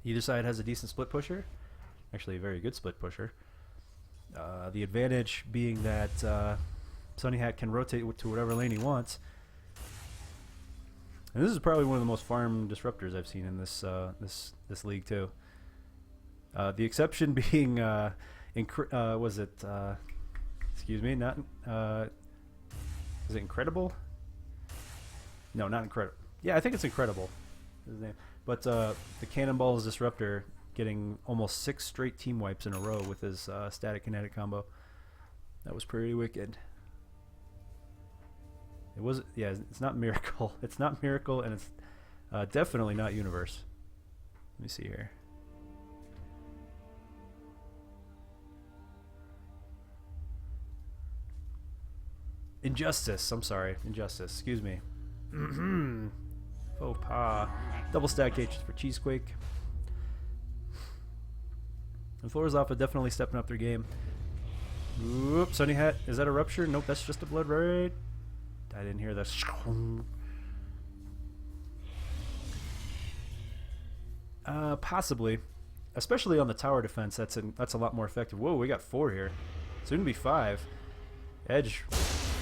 Either side has a decent split pusher. Actually a very good split pusher. The advantage being that Sunny Hat can rotate to whatever lane he wants. And this is probably one of the most farmed disruptors I've seen in this this league too. The exception being, was it... excuse me, not, is it Incredible? No, not Incredible. Yeah, I think it's Incredible. His name. But the Cannonball's Disruptor getting almost 6 straight team wipes in a row with his static kinetic combo. That was pretty wicked. It was, yeah, it's not Miracle. It's not Miracle, and it's definitely not Universe. Let me see here. Injustice. I'm sorry. Injustice. Excuse me. Faux pas. Double stack H's for Cheesequake. And Flora's Alpha definitely stepping up their game. Oop, Sunny Hat. Is that a Rupture? Nope, that's just a Blood Raid. I didn't hear that. Possibly. Especially on the tower defense, that's a lot more effective. Whoa, we got 4 here. Soon to be 5. Edge.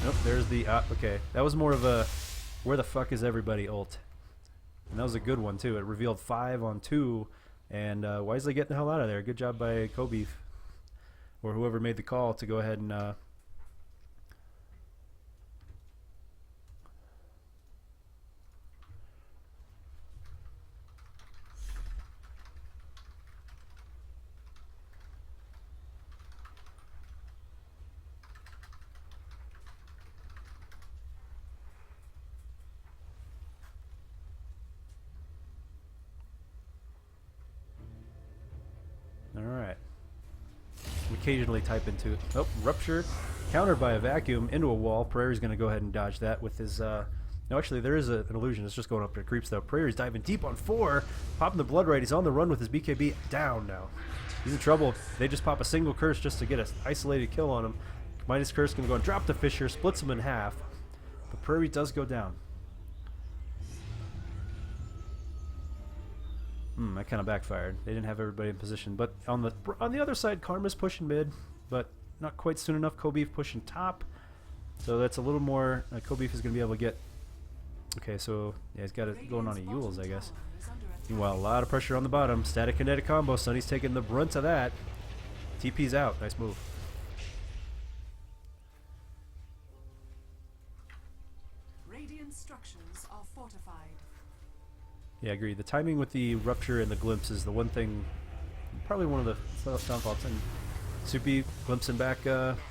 Nope, there's the... okay, that was more of a where the fuck is everybody ult. And that was a good one, too. It revealed 5 on 2, and wisely getting the hell out of there. Good job by Kobeef, or whoever made the call to go ahead and... Alright. Occasionally type into... Oh, Rupture. Countered by a vacuum into a wall. Prairie's going to go ahead and dodge that with his... No, actually, there is an illusion. It's just going up to creeps, though. Prairie's diving deep on 4. Popping the Blood Raid. He's on the run with his BKB. Down now. He's in trouble. They just pop a single curse just to get an isolated kill on him. Midas Curse can go and drop the Fisher. Splits him in half. But Prairie does go down. That kind of backfired. They didn't have everybody in position. But on the other side, Karma's pushing mid, but not quite soon enough. Kobeef pushing top. So that's a little more... Kobeef is going to be able to get... Okay, so yeah, he's got it going on at Yule's, I guess. Meanwhile, a lot of pressure on the bottom. Static kinetic combo. Sunny's taking the brunt of that. TP's out. Nice move. Radiant structures are fortified. Yeah, I agree. The timing with the Rupture and the Glimpse is the one thing, probably one of the downfalls. And Soupy glimpsing back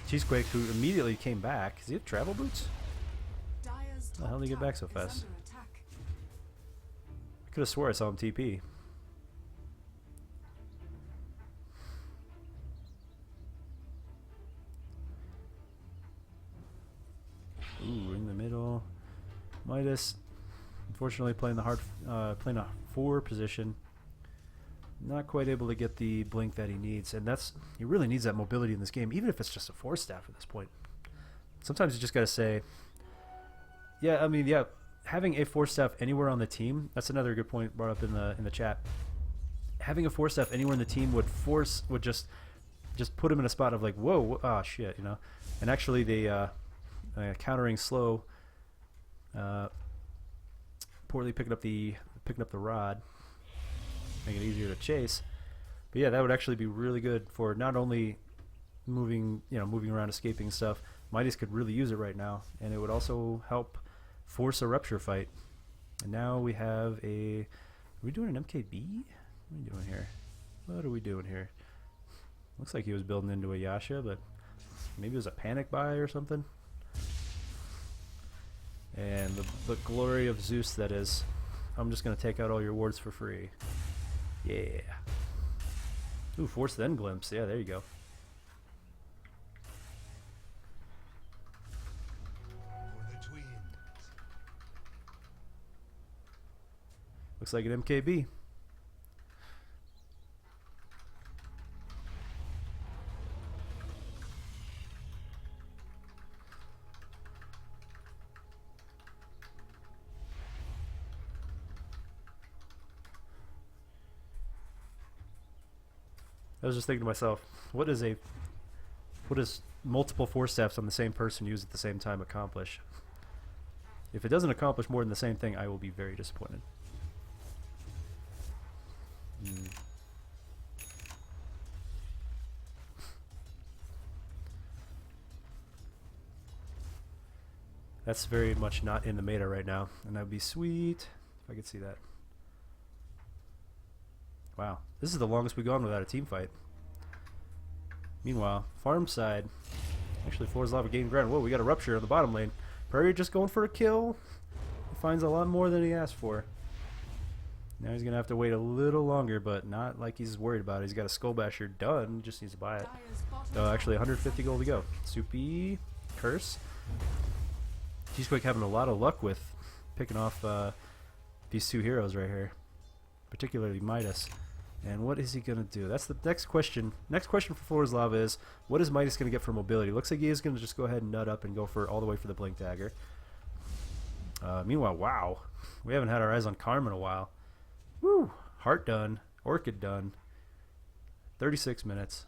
Cheesequake, who immediately came back. Does he have travel boots? How the hell did he get back so fast? I could have swore I saw him TP. Ooh, in the middle. Midas, unfortunately, playing the hard, playing a 4 position. Not quite able to get the blink that he needs, and he really needs that mobility in this game, even if it's just a 4-staff at this point. Sometimes you just gotta say, yeah, I mean, yeah, having a 4-staff anywhere on the team, that's another good point brought up in the chat. Having a 4-staff anywhere in the team would just put him in a spot of like, whoa, ah, shit, you know. And actually, the countering slow, poorly picking up the rod, make it easier to chase. But yeah, that would actually be really good for not only moving around, escaping stuff. Midas could really use it right now, and it would also help force a rupture fight. And now we have a. Are we doing an MKB? What are we doing here? What are we doing here? Looks like he was building into a Yasha, but maybe it was a panic buy or something. And the glory of Zeus, that is. I'm just going to take out all your wards for free. Yeah. Ooh, force then glimpse. Yeah, there you go. Looks like an MKB. I was just thinking to myself, what does multiple 4-staffs on the same person use at the same time accomplish? If it doesn't accomplish more than the same thing, I will be very disappointed. That's very much not in the meta right now, and that would be sweet if I could see that. Wow, this is the longest we've gone without a team fight. Meanwhile, farm side, actually Floor's Lava gained ground. Whoa, we got a rupture on the bottom lane. Prairie just going for a kill. He finds a lot more than he asked for. Now he's going to have to wait a little longer, but not like he's worried about it. He's got a Skull Basher done, just needs to buy it. Oh, actually 150 gold to go. Soupy, Curse. G-Squake having a lot of luck with picking off these two heroes right here, particularly Midas. And what is he going to do? That's the next question. Next question for Floor's Lava is, what is Midas going to get for mobility? Looks like he is going to just go ahead and nut up and go for all the way for the Blink Dagger. Meanwhile, wow. We haven't had our eyes on Karm in a while. Woo! Heart done. Orchid done. 36 minutes.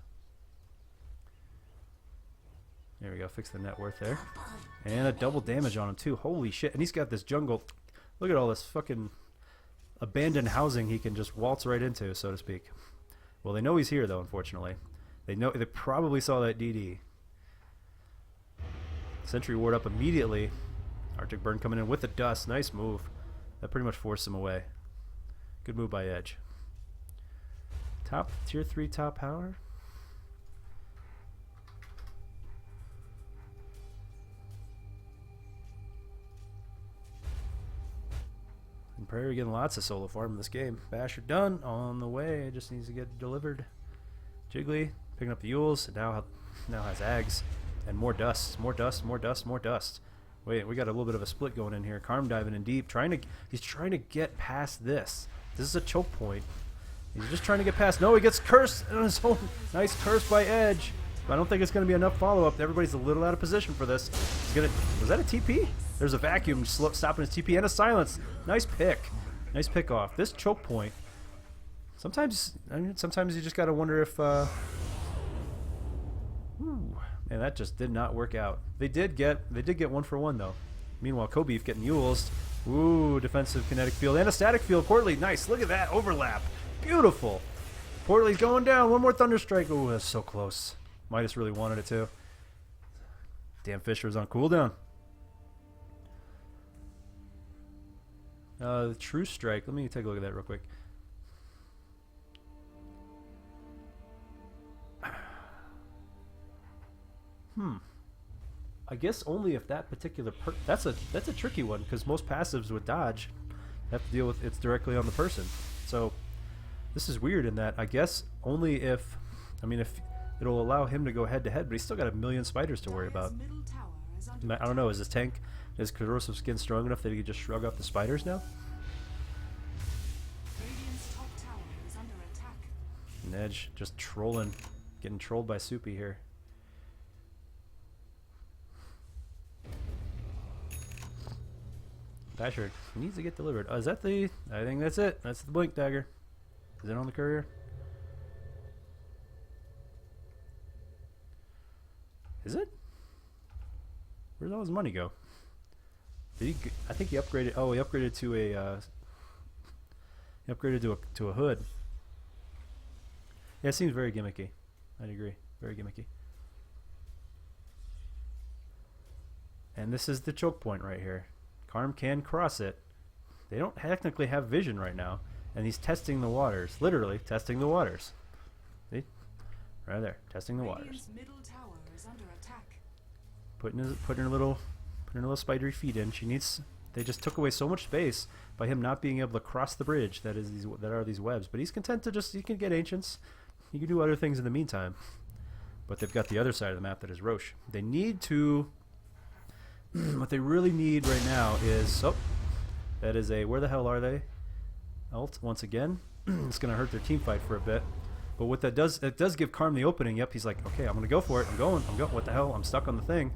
There we go. Fix the net worth there. And a double damage on him, too. Holy shit. And he's got this jungle. Look at all this fucking abandoned housing he can just waltz right into, so to speak. Well, they know he's here, though, unfortunately. They probably saw that DD. Sentry ward up immediately. Arctic Burn coming in with the dust. Nice move. That pretty much forced him away. Good move by Edge. Top tier 3 top power. And Prairie getting lots of solo farm in this game. Basher done, on the way. It just needs to get delivered. Jiggly picking up the Yules. Now has Ags and more dust, more dust, more dust, more dust. Wait, we got a little bit of a split going in here. Karm diving in deep, he's trying to get past this. This is a choke point. He's just trying to get past. No, he gets cursed on his own. Nice curse by Edge. But I don't think it's going to be enough follow-up. Everybody's a little out of position for this. Was that a TP? There's a vacuum stopping his TP and a silence. Nice pick. Nice pick off. This choke point. Sometimes you just got to wonder if... Man, that just did not work out. They did get 1-for-1 though. Meanwhile, Kobeef getting Yules. Ooh, defensive kinetic field and a static field. Portly, nice. Look at that overlap. Beautiful. Portly's going down. One more Thunder Strike. Ooh, that's so close. Midas really wanted it too. Damn, Fisher was on cooldown. The True Strike. Let me take a look at that real quick. I guess only if that particular that's a tricky one, because most passives with dodge have to deal with it's directly on the person. So this is weird in that I guess only if it'll allow him to go head to head, but he's still got a million spiders to worry about. I don't know. Is corrosive skin strong enough that he could just shrug off the spiders now? Radiant's top tower is under attack. And Edge just trolling, getting trolled by Soupy here. Basher needs to get delivered. Is that the... I think that's it. That's the Blink Dagger. Is it on the courier? Is it? Where'd all his money go? Did he? I think he upgraded. Oh, he upgraded to a. He upgraded to a hood. Yeah, it seems very gimmicky. I'd agree. Very gimmicky. And this is the choke point right here. Karm can cross it. They don't technically have vision right now, and he's testing the waters. Literally testing the waters. See? Right there, testing the waters. Radiant's middle tower is under attack. Putting her little spidery feet in. She needs. They just took away so much space by him not being able to cross the bridge. That are these webs. But he's content to just. He can get ancients. He can do other things in the meantime. But they've got the other side of the map that is Roche. They need to. What they really need right now is. Oh, that is a. Where the hell are they? Ult once again. It's gonna hurt their team fight for a bit. But what that does, it does give Karm the opening. Yep, he's like, okay, I'm gonna go for it. I'm going. What the hell? I'm stuck on the thing.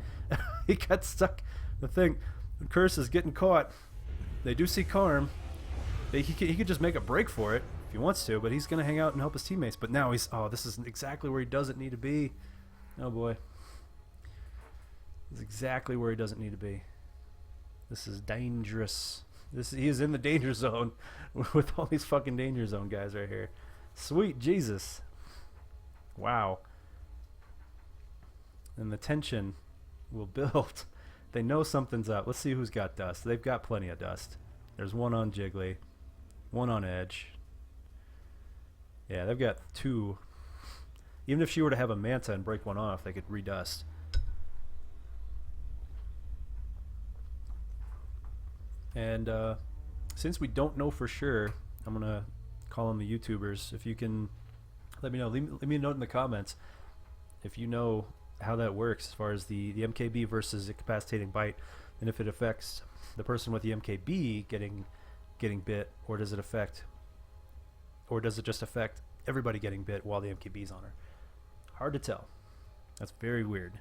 He got stuck. The thing. The curse is getting caught. They do see Karm. He could just make a break for it if he wants to, but he's gonna hang out and help his teammates. But now he's. Oh, this is exactly where he doesn't need to be. Oh boy. This is exactly where he doesn't need to be. This is dangerous. He is in the danger zone with all these fucking danger zone guys right here. Sweet Jesus. Wow. And the tension will build. They know something's up. Let's see who's got dust. They've got plenty of dust. There's one on Jiggly. One on Edge. Yeah, they've got two. Even if she were to have a Manta and break one off, they could redust. And since we don't know for sure, I'm going to call on the YouTubers. If you can let me know. Leave me a note in the comments if you know how that works as far as the MKB versus incapacitating bite, and if it affects the person with the MKB getting bit, or does it just affect everybody getting bit while the MKB's on her? Hard to tell. That's very weird.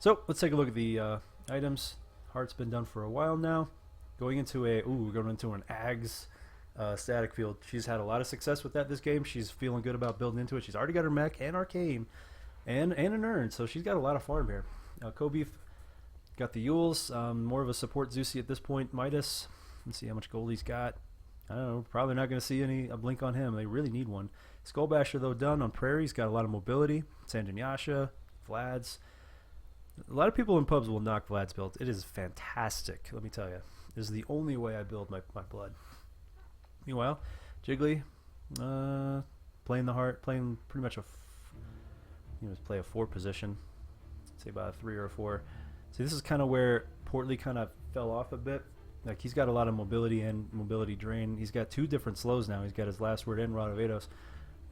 So let's take a look at the items. Heart's been done for a while now. We're going into an Ags static field. She's had a lot of success with that this game. She's feeling good about building into it. She's already got her mech and arcane and an urn, so she's got a lot of farm here. Kobe got the Yules, more of a support Zeusy at this point. Midas, let's see how much gold he's got. I don't know, probably not going to see a blink on him. They really need one. Skullbasher, though, done on Prairie. He's got a lot of mobility. Sanjanyasha, Vlad's. A lot of people in pubs will knock Vlad's build. It is fantastic, let me tell you. This is the only way I build my blood. Meanwhile, Jiggly, playing the heart, playing pretty much play a 4 position. Say about a 3 or a 4. See, this is kind of where Portly kind of fell off a bit. Like, he's got a lot of mobility and mobility drain. He's got 2 different slows now. He's got his last word and Rod of Vados,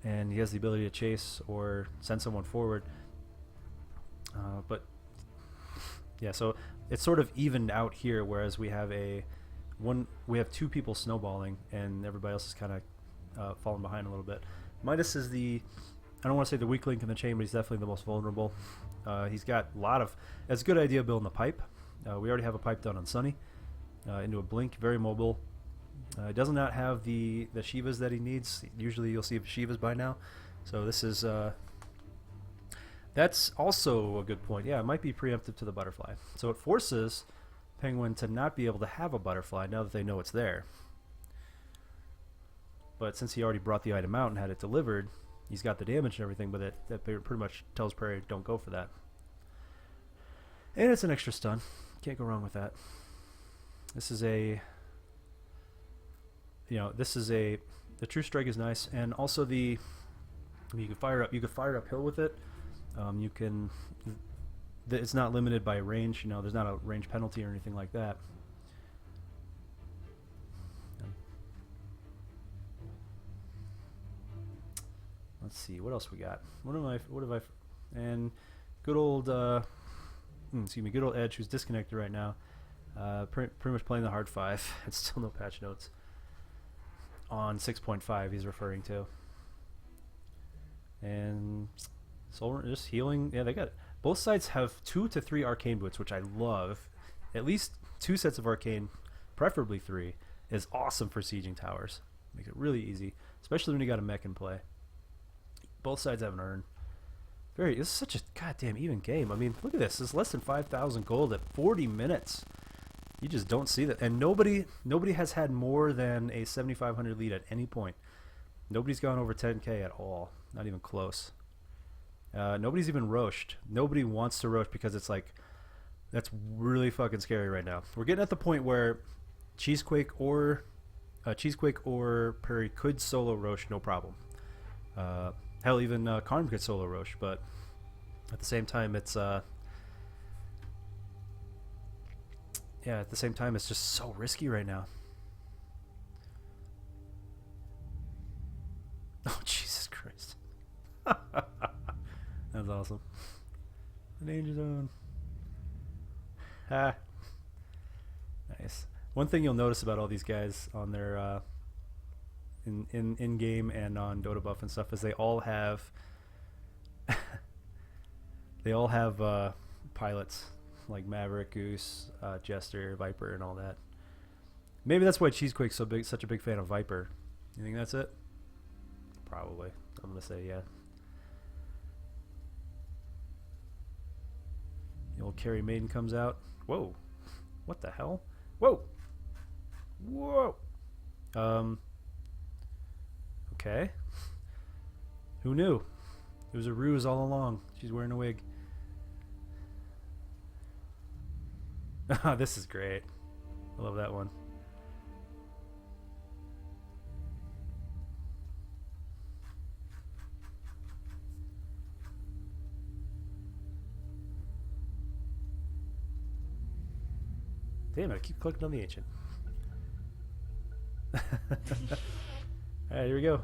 and he has the ability to chase or send someone forward. But yeah, so it's sort of evened out here, whereas we have 2 people snowballing and everybody else is kind of falling behind a little bit. Midas is I don't want to say the weak link in the chain, but he's definitely the most vulnerable. He's got a lot of. It's a good idea building the pipe. We already have a pipe done on Sunny into a blink, very mobile. He does not have the Shivas that he needs. Usually you'll see Shivas by now. So this is. That's also a good point. Yeah, it might be preemptive to the butterfly. So it forces Penguin to not be able to have a butterfly now that they know it's there. But since he already brought the item out and had it delivered, he's got the damage and everything, but that pretty much tells Prairie, don't go for that. And it's an extra stun. Can't go wrong with that. This is the True Strike is nice, and also you can fire uphill with it. It's not limited by range. There's not a range penalty or anything like that. Let's see what else we got. And good old good old Edge, who's disconnected right now. Pretty much playing the hard 5. It's still no patch notes on 6.5. He's referring to. And Soul just healing. Yeah, they got it. Both sides have 2 to 3 arcane boots, which I love. At least 2 sets of arcane, preferably 3, is awesome for sieging towers. Make it really easy, especially when you got a mech in play. Both sides have an urn. This is such a goddamn even game. I mean, look at this. It's less than 5,000 gold at 40 minutes. You just don't see that. And nobody has had more than a 7,500 lead at any point. Nobody's gone over 10k at all. Not even close. Nobody's even roshed. Nobody wants to rosh because it's like, that's really fucking scary right now. We're getting at the point where Cheesequake or Perry could solo rosh no problem. Hell, even Karm could solo rosh, but at the same time, it's it's just so risky right now. Oh, Jesus Christ. That's awesome. The danger zone. Ah. Nice. One thing you'll notice about all these guys on their in game and on Dota buff and stuff is they all have pilots like Maverick, Goose, Jester, Viper, and all that. Maybe that's why Cheesequake's such a big fan of Viper. You think that's it? Probably. I'm gonna say yeah. The old Carry Maiden comes out. Whoa. What the hell? Whoa. Whoa. Okay. Who knew? It was a ruse all along. She's wearing a wig. This is great. I love that one. Damn it, I keep clicking on the ancient. Alright, here we go.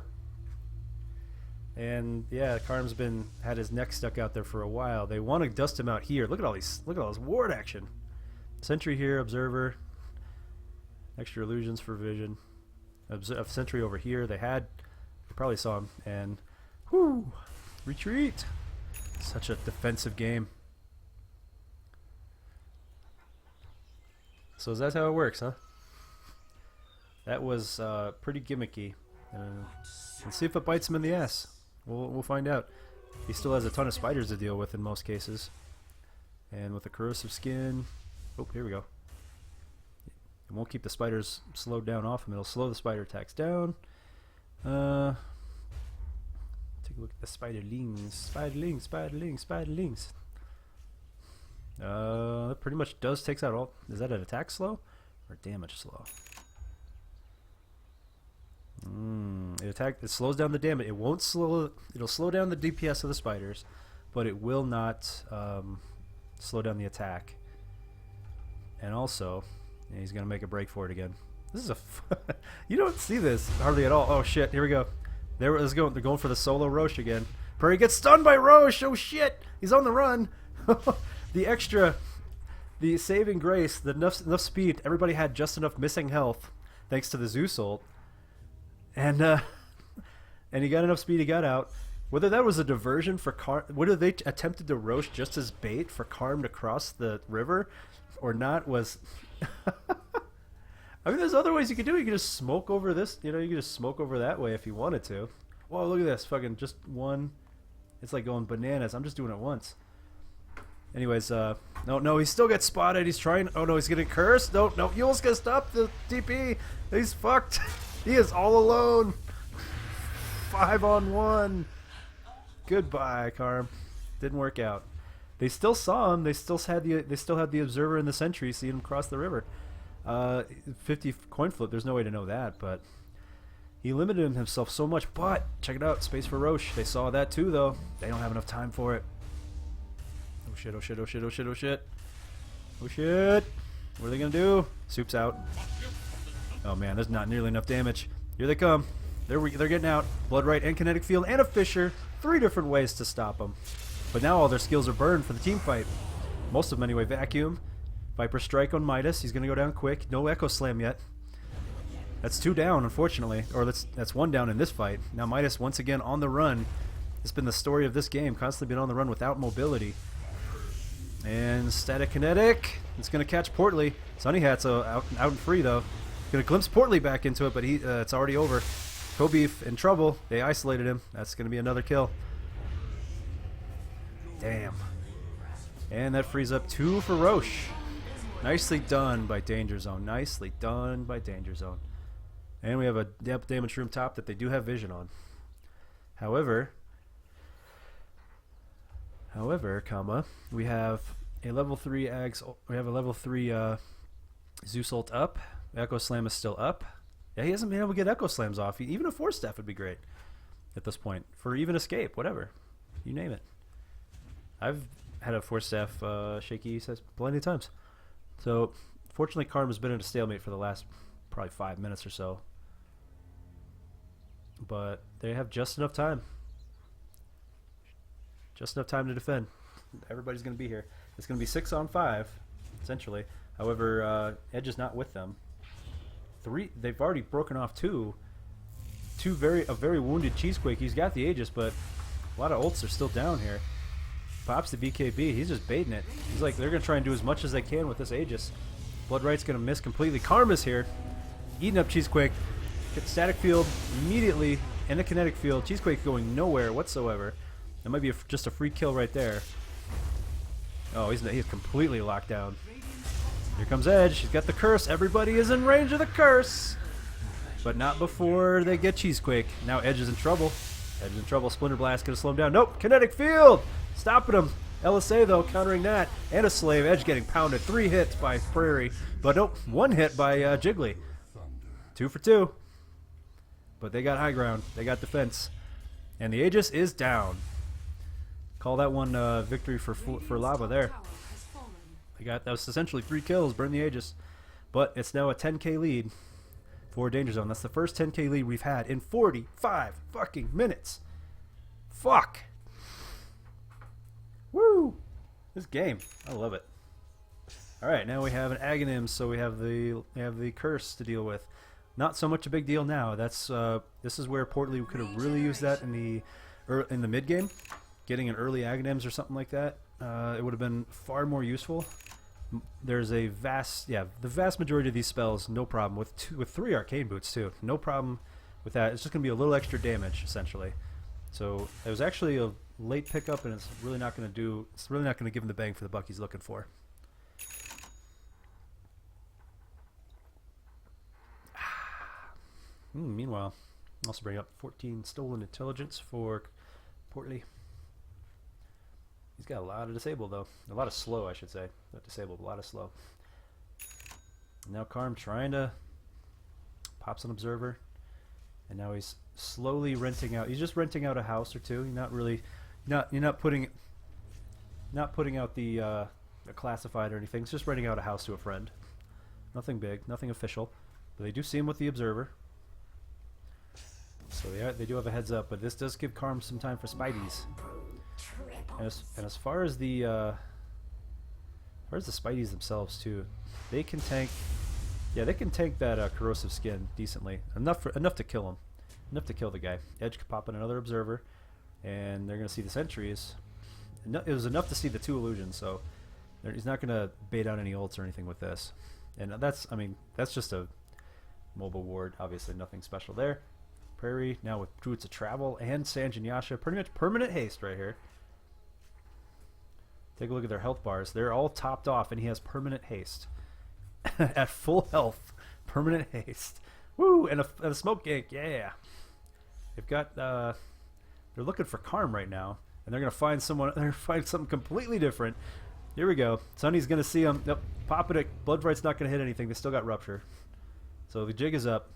And yeah, Karm's had his neck stuck out there for a while. They want to dust him out here. Look at all this ward action. Sentry here, observer. Extra illusions for vision. Sentry over here. They probably saw him. And whoo! Retreat! Such a defensive game. So is that how it works, huh? That was pretty gimmicky. Let's see if it bites him in the ass. We'll find out. He still has a ton of spiders to deal with in most cases. And with a corrosive skin... Oh, here we go. It won't keep the spiders slowed down off him. It'll slow the spider attacks down. Take a look at the spiderlings. Spiderlings, spiderlings, spiderlings. That pretty much takes out all... Is that an attack slow? Or damage slow? It slows down the damage. It won't slow... It'll slow down the DPS of the spiders, but it will not slow down the attack. And also, yeah, he's going to make a break for it again. This is a... You don't see this hardly at all. Oh, shit. Here we go. They're going for the solo Roche again. Prairie gets stunned by Roche. Oh, shit. He's on the run. The saving grace, enough speed. Everybody had just enough missing health, thanks to the Zeus ult. And he got enough speed, he got out. Whether that was a diversion for Karm, whether they attempted to roast just as bait for Karm to cross the river or not was... I mean, there's other ways you could do it. You could just smoke over this, you could just smoke over that way if you wanted to. Whoa, look at this, fucking just one. It's like going bananas. I'm just doing it once. Anyways, no, he still gets spotted. He's trying. Oh no, he's getting cursed. No, Yule's gonna stop the DP. He's fucked. He is all alone. 5-on-1. Goodbye, Karm. Didn't work out. They still saw him. They still had the observer and the sentry seeing him cross the river. 50 coin flip. There's no way to know that, but he limited himself so much. But check it out, space for Roche. They saw that too, though. They don't have enough time for it. Oh shit! Oh shit! Oh shit! Oh shit! Oh shit! Oh shit! What are they gonna do? Soup's out. Oh man, there's not nearly enough damage. Here they come. They're getting out. Blood Right and Kinetic Field and a Fissure. 3 different ways to stop them. But now all their skills are burned for the team fight. Most of them anyway. Vacuum. Viper Strike on Midas. He's gonna go down quick. No Echo Slam yet. That's 2 down, unfortunately. Or that's 1 down in this fight. Now Midas once again on the run. It's been the story of this game, constantly been on the run without mobility. And static kinetic. It's going to catch Portly. Sunny Hat's out and free, though. Going to glimpse Portly back into it, but it's already over. Kobeef in trouble. They isolated him. That's going to be another kill. Damn. And that frees up 2 for Roche. Nicely done by Danger Zone. Nicely done by Danger Zone. And we have a damage room top that they do have vision on. However, we have a level 3 we have a level 3 Zeus ult up. Echo Slam is still up. Yeah, he hasn't been able to get Echo Slams off. Even a Force Staff would be great at this point. For even Escape, whatever. You name it. I've had a Force Staff shaky says plenty of times. So, fortunately, Karma's been in a stalemate for the last probably 5 minutes or so. But they have just enough time. Just enough time to defend. Everybody's going to be here. It's going to be 6 on 5, essentially. However, Edge is not with them. 3. They've already broken off 2. A very wounded Cheesequake. He's got the Aegis, but a lot of ults are still down here. Pops the BKB. He's just baiting it. He's like, they're going to try and do as much as they can with this Aegis. Bloodright's going to miss completely. Karma's here. Eating up Cheesequake. Get static field immediately and a kinetic field. Cheesequake going nowhere whatsoever. That might be just a free kill right there. Oh, he's completely locked down. Here comes Edge. He's got the curse. Everybody is in range of the curse. But not before they get Cheesequake. Now Edge is in trouble. Edge is in trouble. Splinter Blast going to slow him down. Nope. Kinetic field. Stopping him. LSA, though, countering that. And a Slave. Edge getting pounded. 3 hits by Prairie. But nope. 1 hit by Jiggly. 2 for 2. But they got high ground. They got defense. And the Aegis is down. Call that one victory for Lava there. That was essentially 3 kills, burn the Aegis. But it's now a 10k lead for Danger Zone. That's the first 10k lead we've had in 45 fucking minutes. Fuck. Woo! This game, I love it. All right, now we have an Aghanim, so we have the curse to deal with. Not so much a big deal now. That's this is where Portly could have really used that in the mid game, getting an early Aghanims or something like that. It would have been far more useful. There's the vast majority of these spells, no problem with 3 Arcane Boots too. No problem with that. It's just gonna be a little extra damage essentially. So it was actually a late pickup, and it's really not gonna give him the bang for the buck he's looking for. Meanwhile, also bring up 14 stolen intelligence for Portly. He's got a lot of disable though. A lot of slow, I should say. Not disabled, a lot of slow. Now Karm trying to pops an observer. And now he's slowly renting out. He's just renting out a house or two. You're not putting out the classified or anything. It's just renting out a house to a friend. Nothing big, nothing official. But they do see him with the observer. So they do have a heads up, but this does give Karm some time for Spideys. And as far as the Spideys themselves too, they can tank. Yeah, they can tank that corrosive skin decently. Enough to kill him. Enough to kill the guy. Edge could pop in another observer, and they're gonna see the sentries. It was enough to see the 2 illusions, so he's not gonna bait out any ults or anything with this. And that's just a mobile ward. Obviously, nothing special there. Prairie now with Druids of Travel and Sanj and Yasha. Pretty much permanent haste right here. Take a look at their health bars. They're all topped off, and he has permanent haste. At full health. Permanent haste. Woo! And a smoke gank. Yeah. They've got... they're looking for Karm right now. And they're going to find someone... They're going to find something completely different. Here we go. Sunny's going to see him. Nope. Popping it. Bloodright's not going to hit anything. They still got Rupture. So the jig is up.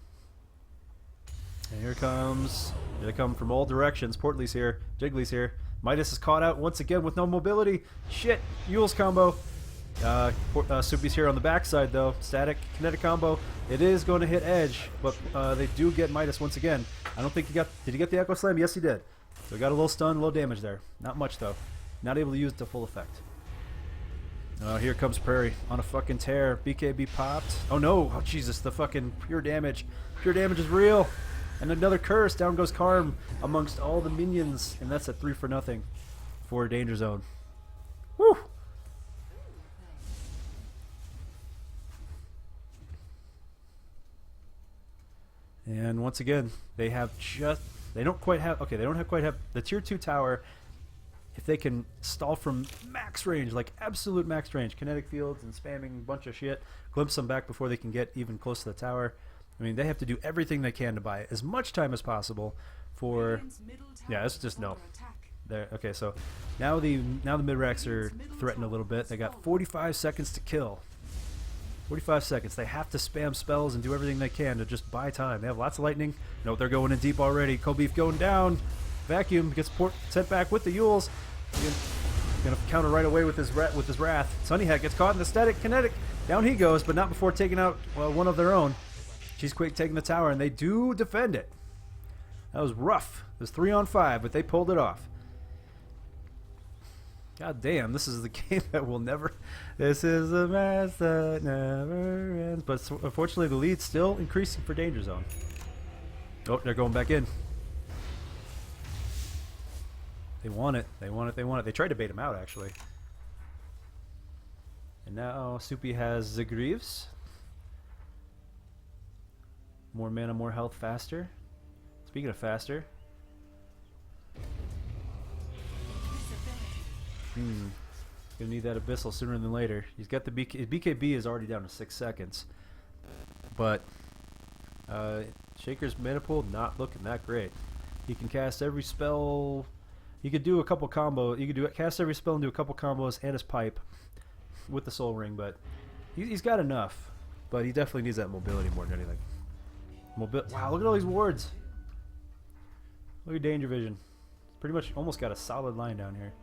And here comes... Here they come from all directions. Portly's here. Jiggly's here. Midas is caught out once again with no mobility. Shit. Yule's combo. Soupy's here on the backside though. Static kinetic combo. It is going to hit Edge, but they do get Midas once again. I don't think he got... Did he get the Echo Slam? Yes, he did. So he got a little stun, a little damage there. Not much though. Not able to use it to full effect. Here comes Prairie on a fucking tear. BKB popped. Oh no. Oh Jesus. The fucking pure damage. Pure damage is real. And another curse. Down goes Karm amongst all the minions. And that's a 3 for nothing for Danger Zone. Woo! And once again, they don't quite have the tier 2 tower. If they can stall from max range, like absolute max range, kinetic fields and spamming a bunch of shit, glimpse them back before they can get even close to the tower. I mean, they have to do everything they can to buy as much time as possible for... Yeah, it's just no. There. Okay, so now the mid-racks are threatened a little bit. They got 45 seconds to kill. 45 seconds. They have to spam spells and do everything they can to just buy time. They have lots of lightning. No, they're going in deep already. Kobeef going down. Vacuum gets sent back with the Yules. Gonna counter right away with his wrath. Sunny Hat gets caught in the static kinetic. Down he goes, but not before taking out one of their own. Cheesequake taking the tower, and they do defend it. That was rough. It was 3 on 5, but they pulled it off. God damn, this is the game that will never... This is the match that never ends. But unfortunately, the lead's still increasing for Danger Zone. Oh, they're going back in. They want it. They want it. They want it. They tried to bait him out, actually. And now Soupy has the Greaves. More mana, more health, faster. Speaking of faster. Gonna need that Abyssal sooner than later. He's got the BKB is already down to 6 seconds. But Shaker's mana pool not looking that great. He can cast every spell. He could do a couple combos. You could cast every spell and do a couple combos and his pipe with the Soul Ring, but he's got enough. But he definitely needs that mobility more than anything. Wow, look at all these wards. Look at Danger Vision. Pretty much almost got a solid line down here.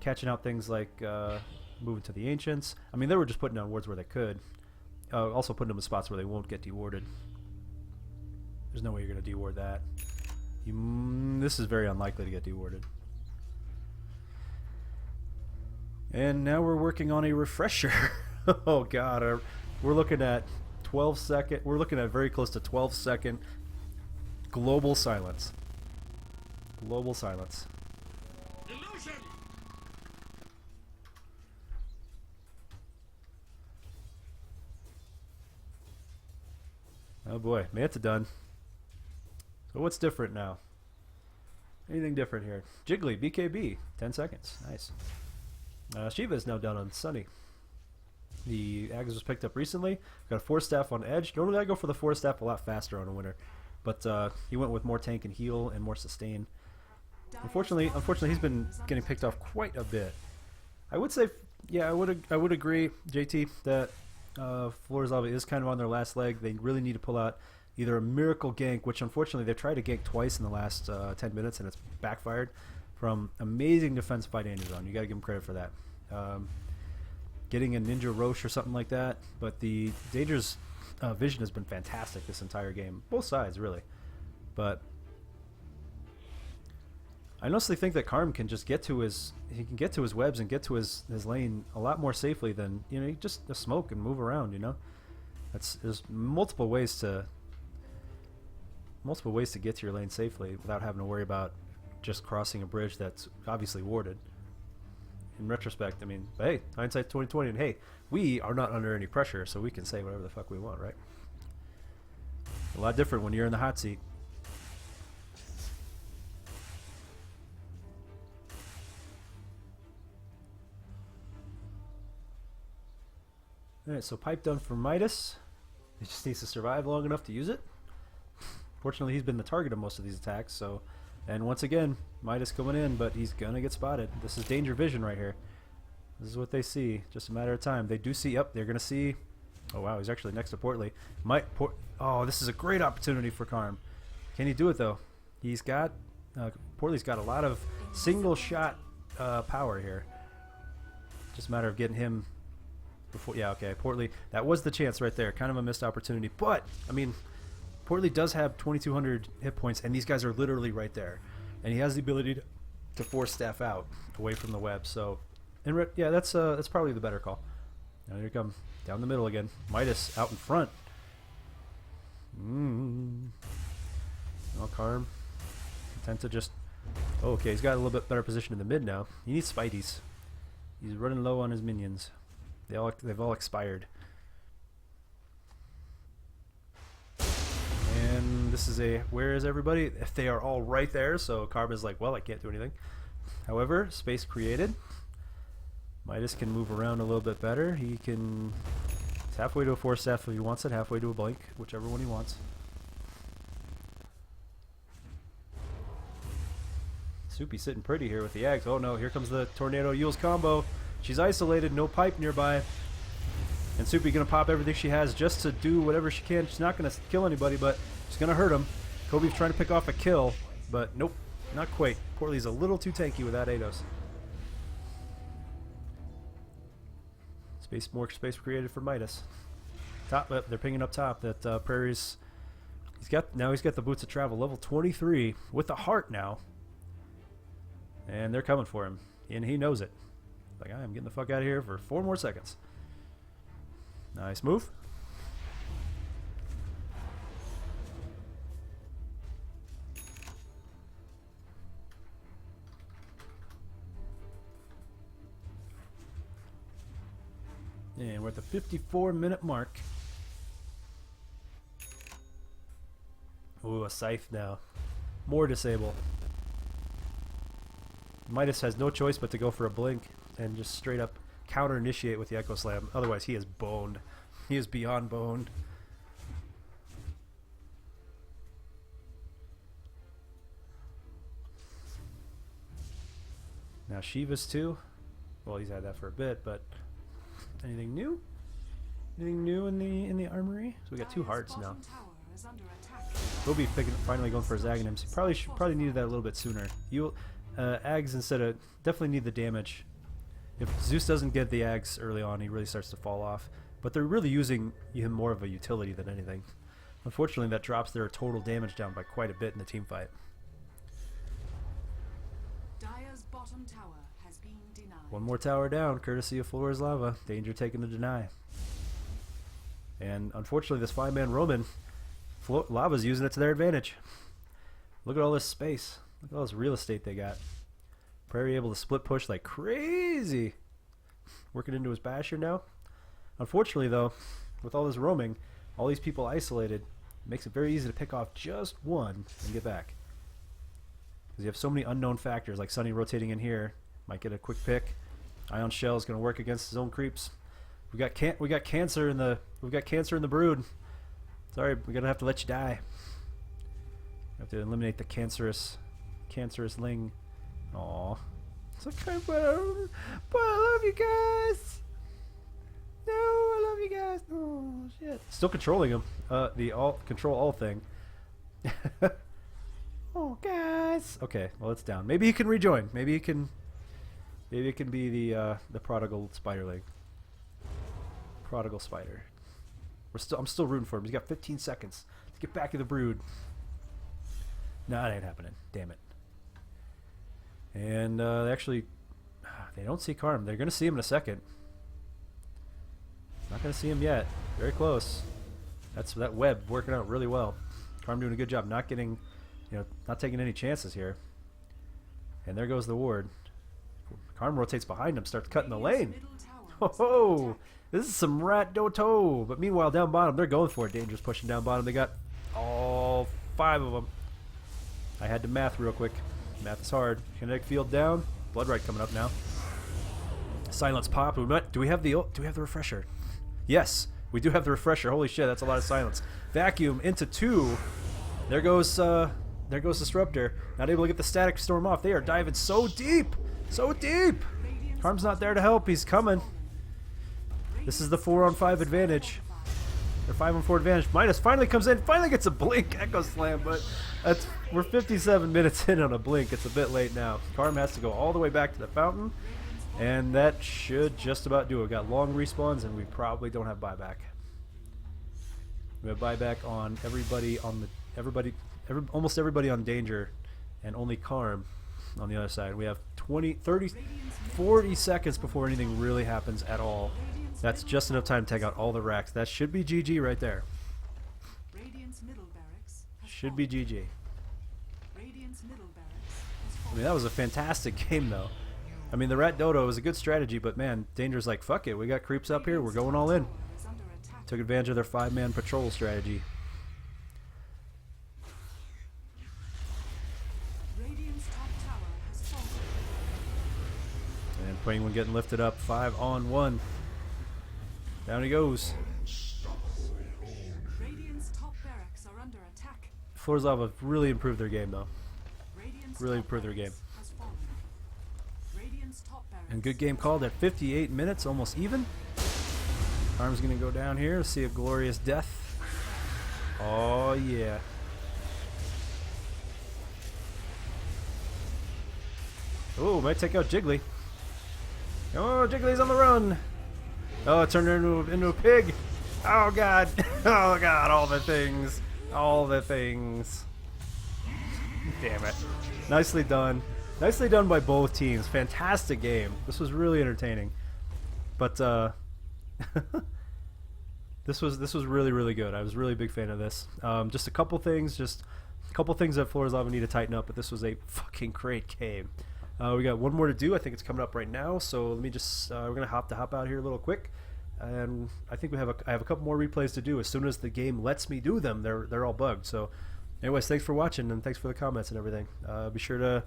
Catching out things like moving to the Ancients. I mean, they were just putting down wards where they could. Also putting them in spots where they won't get dewarded. There's no way you're going to deward that. This is very unlikely to get dewarded. And now we're working on a refresher. Oh god, we're looking at 12-second. We're looking at very close to 12-second global silence. Global silence. Illusion! Oh boy, Manta done. So what's different now? Anything different here? Jiggly, BKB, 10 seconds. Nice. Shiva is now done on Sunny. The Ags was picked up recently. Got a 4-staff on Edge. Normally I go for the 4-staff a lot faster on a winner. But he went with more tank and heal and more sustain. Unfortunately he's been getting picked off quite a bit. I would say, yeah, I would agree, JT, that Flora's Lava is kind of on their last leg. They really need to pull out either a miracle gank, which unfortunately they've tried to gank twice in the last 10 minutes and it's backfired, from amazing defense by Danger Zone. You got to give them credit for that. Getting a Ninja Roche or something like that, but the Danger's vision has been fantastic this entire game. Both sides, really. But I honestly think that Karm can just get to his webs and get to his lane a lot more safely than, you know, just smoke and move around, you know. There's multiple ways to get to your lane safely without having to worry about just crossing a bridge that's obviously warded. In retrospect, I mean, hey, hindsight 2020, and hey, we are not under any pressure, so we can say whatever the fuck we want, right? A lot different when you're in the hot seat. Alright, so pipe done for Midas. He just needs to survive long enough to use it. Fortunately, he's been the target of most of these attacks, so... And once again, Midas going in, but he's gonna get spotted. This is Danger Vision right here. This is what they see. Just a matter of time. They do see... They're gonna see... Oh wow, he's actually next to Portly. Oh, this is a great opportunity for Karm. Can he do it, though? He's got... Portly's got a lot of single-shot power here. Just a matter of getting him... Before, yeah, okay, Portly. That was the chance right there. Kind of a missed opportunity. But, I mean... Portly does have 2,200 hit points, and these guys are literally right there. And he has the ability to force staff out away from the web. So, yeah, that's probably the better call. Now here he comes down the middle again. Midas out in front. Oh, Karm. Content to just... Oh, okay, he's got a little bit better position in the mid now. He needs Spideys. He's running low on his minions. They've all expired. And this is a... Where is everybody? If they are all right there, so Karm is like, well, I can't do anything. However, space created. Midas can move around a little bit better. He can... It's halfway to a Force Staff if he wants it, halfway to a Blink, whichever one he wants. Soupy sitting pretty here with the Ags. Oh no, here comes the Tornado Yules combo. She's isolated, no pipe nearby. And Soupy gonna pop everything she has just to do whatever she can. She's not gonna kill anybody, but she's gonna hurt him. Kobe's trying to pick off a kill, but nope, not quite. Portly's a little too tanky without Ados. More space created for Midas. Top, they're pinging up top. That Prairie's. He's got the boots of travel, level 23 with the heart now. And they're coming for him, and he knows it. Like, I'm getting the fuck out of here for 4 more seconds. Nice move. And we're at the 54-minute mark. Ooh, a Scythe now. More disable. Midas has no choice but to go for a Blink and just straight up counter initiate with the Echo Slam. Otherwise, he is boned. He is beyond boned. Now Shiva's too. Well, he's had that for a bit, but anything new? Anything new in the armory? So we got 2 hearts now. Kobe finally going for his Aghanims. He probably needed that a little bit sooner. Ags instead of definitely need the damage. If Zeus doesn't get the Ags early on, he really starts to fall off. But they're really using him more of a utility than anything. Unfortunately, that drops their total damage down by quite a bit in the team fight. Dire's bottom tower has been denied. 1 more tower down, courtesy of Flora's Lava. Danger taken to deny. And unfortunately, this 5-man Roman, Lava's using it to their advantage. Look at all this space. Look at all this real estate they got. Prairie able to split push like crazy. Working into his basher now. Unfortunately, though, with all this roaming, all these people isolated, it makes it very easy to pick off just one and get back. Because you have so many unknown factors, like Sunny rotating in here. Might get a quick pick. Ion Shell is going to work against his own creeps. We got cancer in the brood. Sorry, we're gonna have to let you die. We have to eliminate the cancerous Ling. Aw. It's okay, but I love you guys. No, I love you guys. Oh shit. Still controlling him. The control all thing. Oh guys. Okay, well it's down. Maybe he can rejoin. Maybe it can be the prodigal spiderling. Prodigal spider. I'm still rooting for him. He's got 15 seconds to get back in the brood. No, it ain't happening. Damn it. And they don't see Karm. They're gonna see him in a second. Not gonna see him yet. Very close. That's that web working out really well. Karm doing a good job, not taking any chances here. And there goes the ward. Karm rotates behind him, starts cutting the lane. Ho! This is some rat Dota. But meanwhile, down bottom, they're going for it. Dangerous pushing down bottom. They got all 5 of them. I had to math real quick. Math is hard. Kinetic field down. Bloodright coming up now. Silence pop. Do we have the refresher? Yes, we do have the refresher. Holy shit, that's a lot of silence. Vacuum into 2. There goes Disruptor. Not able to get the static storm off. They are diving so deep. So deep. Karm's not there to help. He's coming. This is the 4-on-5 advantage. Their 5-on-4 advantage. Midas finally comes in. Finally gets a blink Echo Slam, but we're 57 minutes in on a blink. It's a bit late now. Karm has to go all the way back to the fountain, and that should just about do it. We got long respawns, and we probably don't have buyback. We have buyback on almost everybody on danger, and only Karm on the other side. We have 20, 30, 40 seconds before anything really happens at all. That's just enough time to take out all the racks. That should be GG right there. Should be GG. I mean, that was a fantastic game, though. I mean, the Rat Dota was a good strategy, but man, Danger's like, fuck it, we got creeps up here, we're going all in. Is under attack. Took advantage of their 5-man patrol strategy. Radiant's top tower has fallen. And Penguin getting lifted up, 5-on-1. Down he goes. Radiant's top barracks are under attack. Florzov have really improved their game, though. Radiant's Really top improved their barracks game. has fallen. Radiant's top barracks. And good game called at 58 minutes, almost even. Arm's gonna go down here, see a glorious death. Oh yeah. Oh, might take out Jiggly. Oh, Jiggly's on the run. Oh, it turned her into a pig. Oh god. Oh god, all the things. All the things. Damn it. Nicely done. Nicely done by both teams. Fantastic game. This was really entertaining. But this was really good. I was really a big fan of this. Just a couple things that Florzov need to tighten up, but this was a fucking great game. We got one more to do. I think it's coming up right now. So let me just we're gonna hop out here a little quick, and I think I have a couple more replays to do. As soon as the game lets me do them, they're all bugged. So, anyways, thanks for watching and thanks for the comments and everything. Be sure to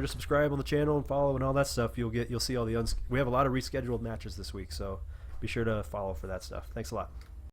subscribe on the channel and follow and all that stuff. You'll see all the we have a lot of rescheduled matches this week, so be sure to follow for that stuff. Thanks a lot.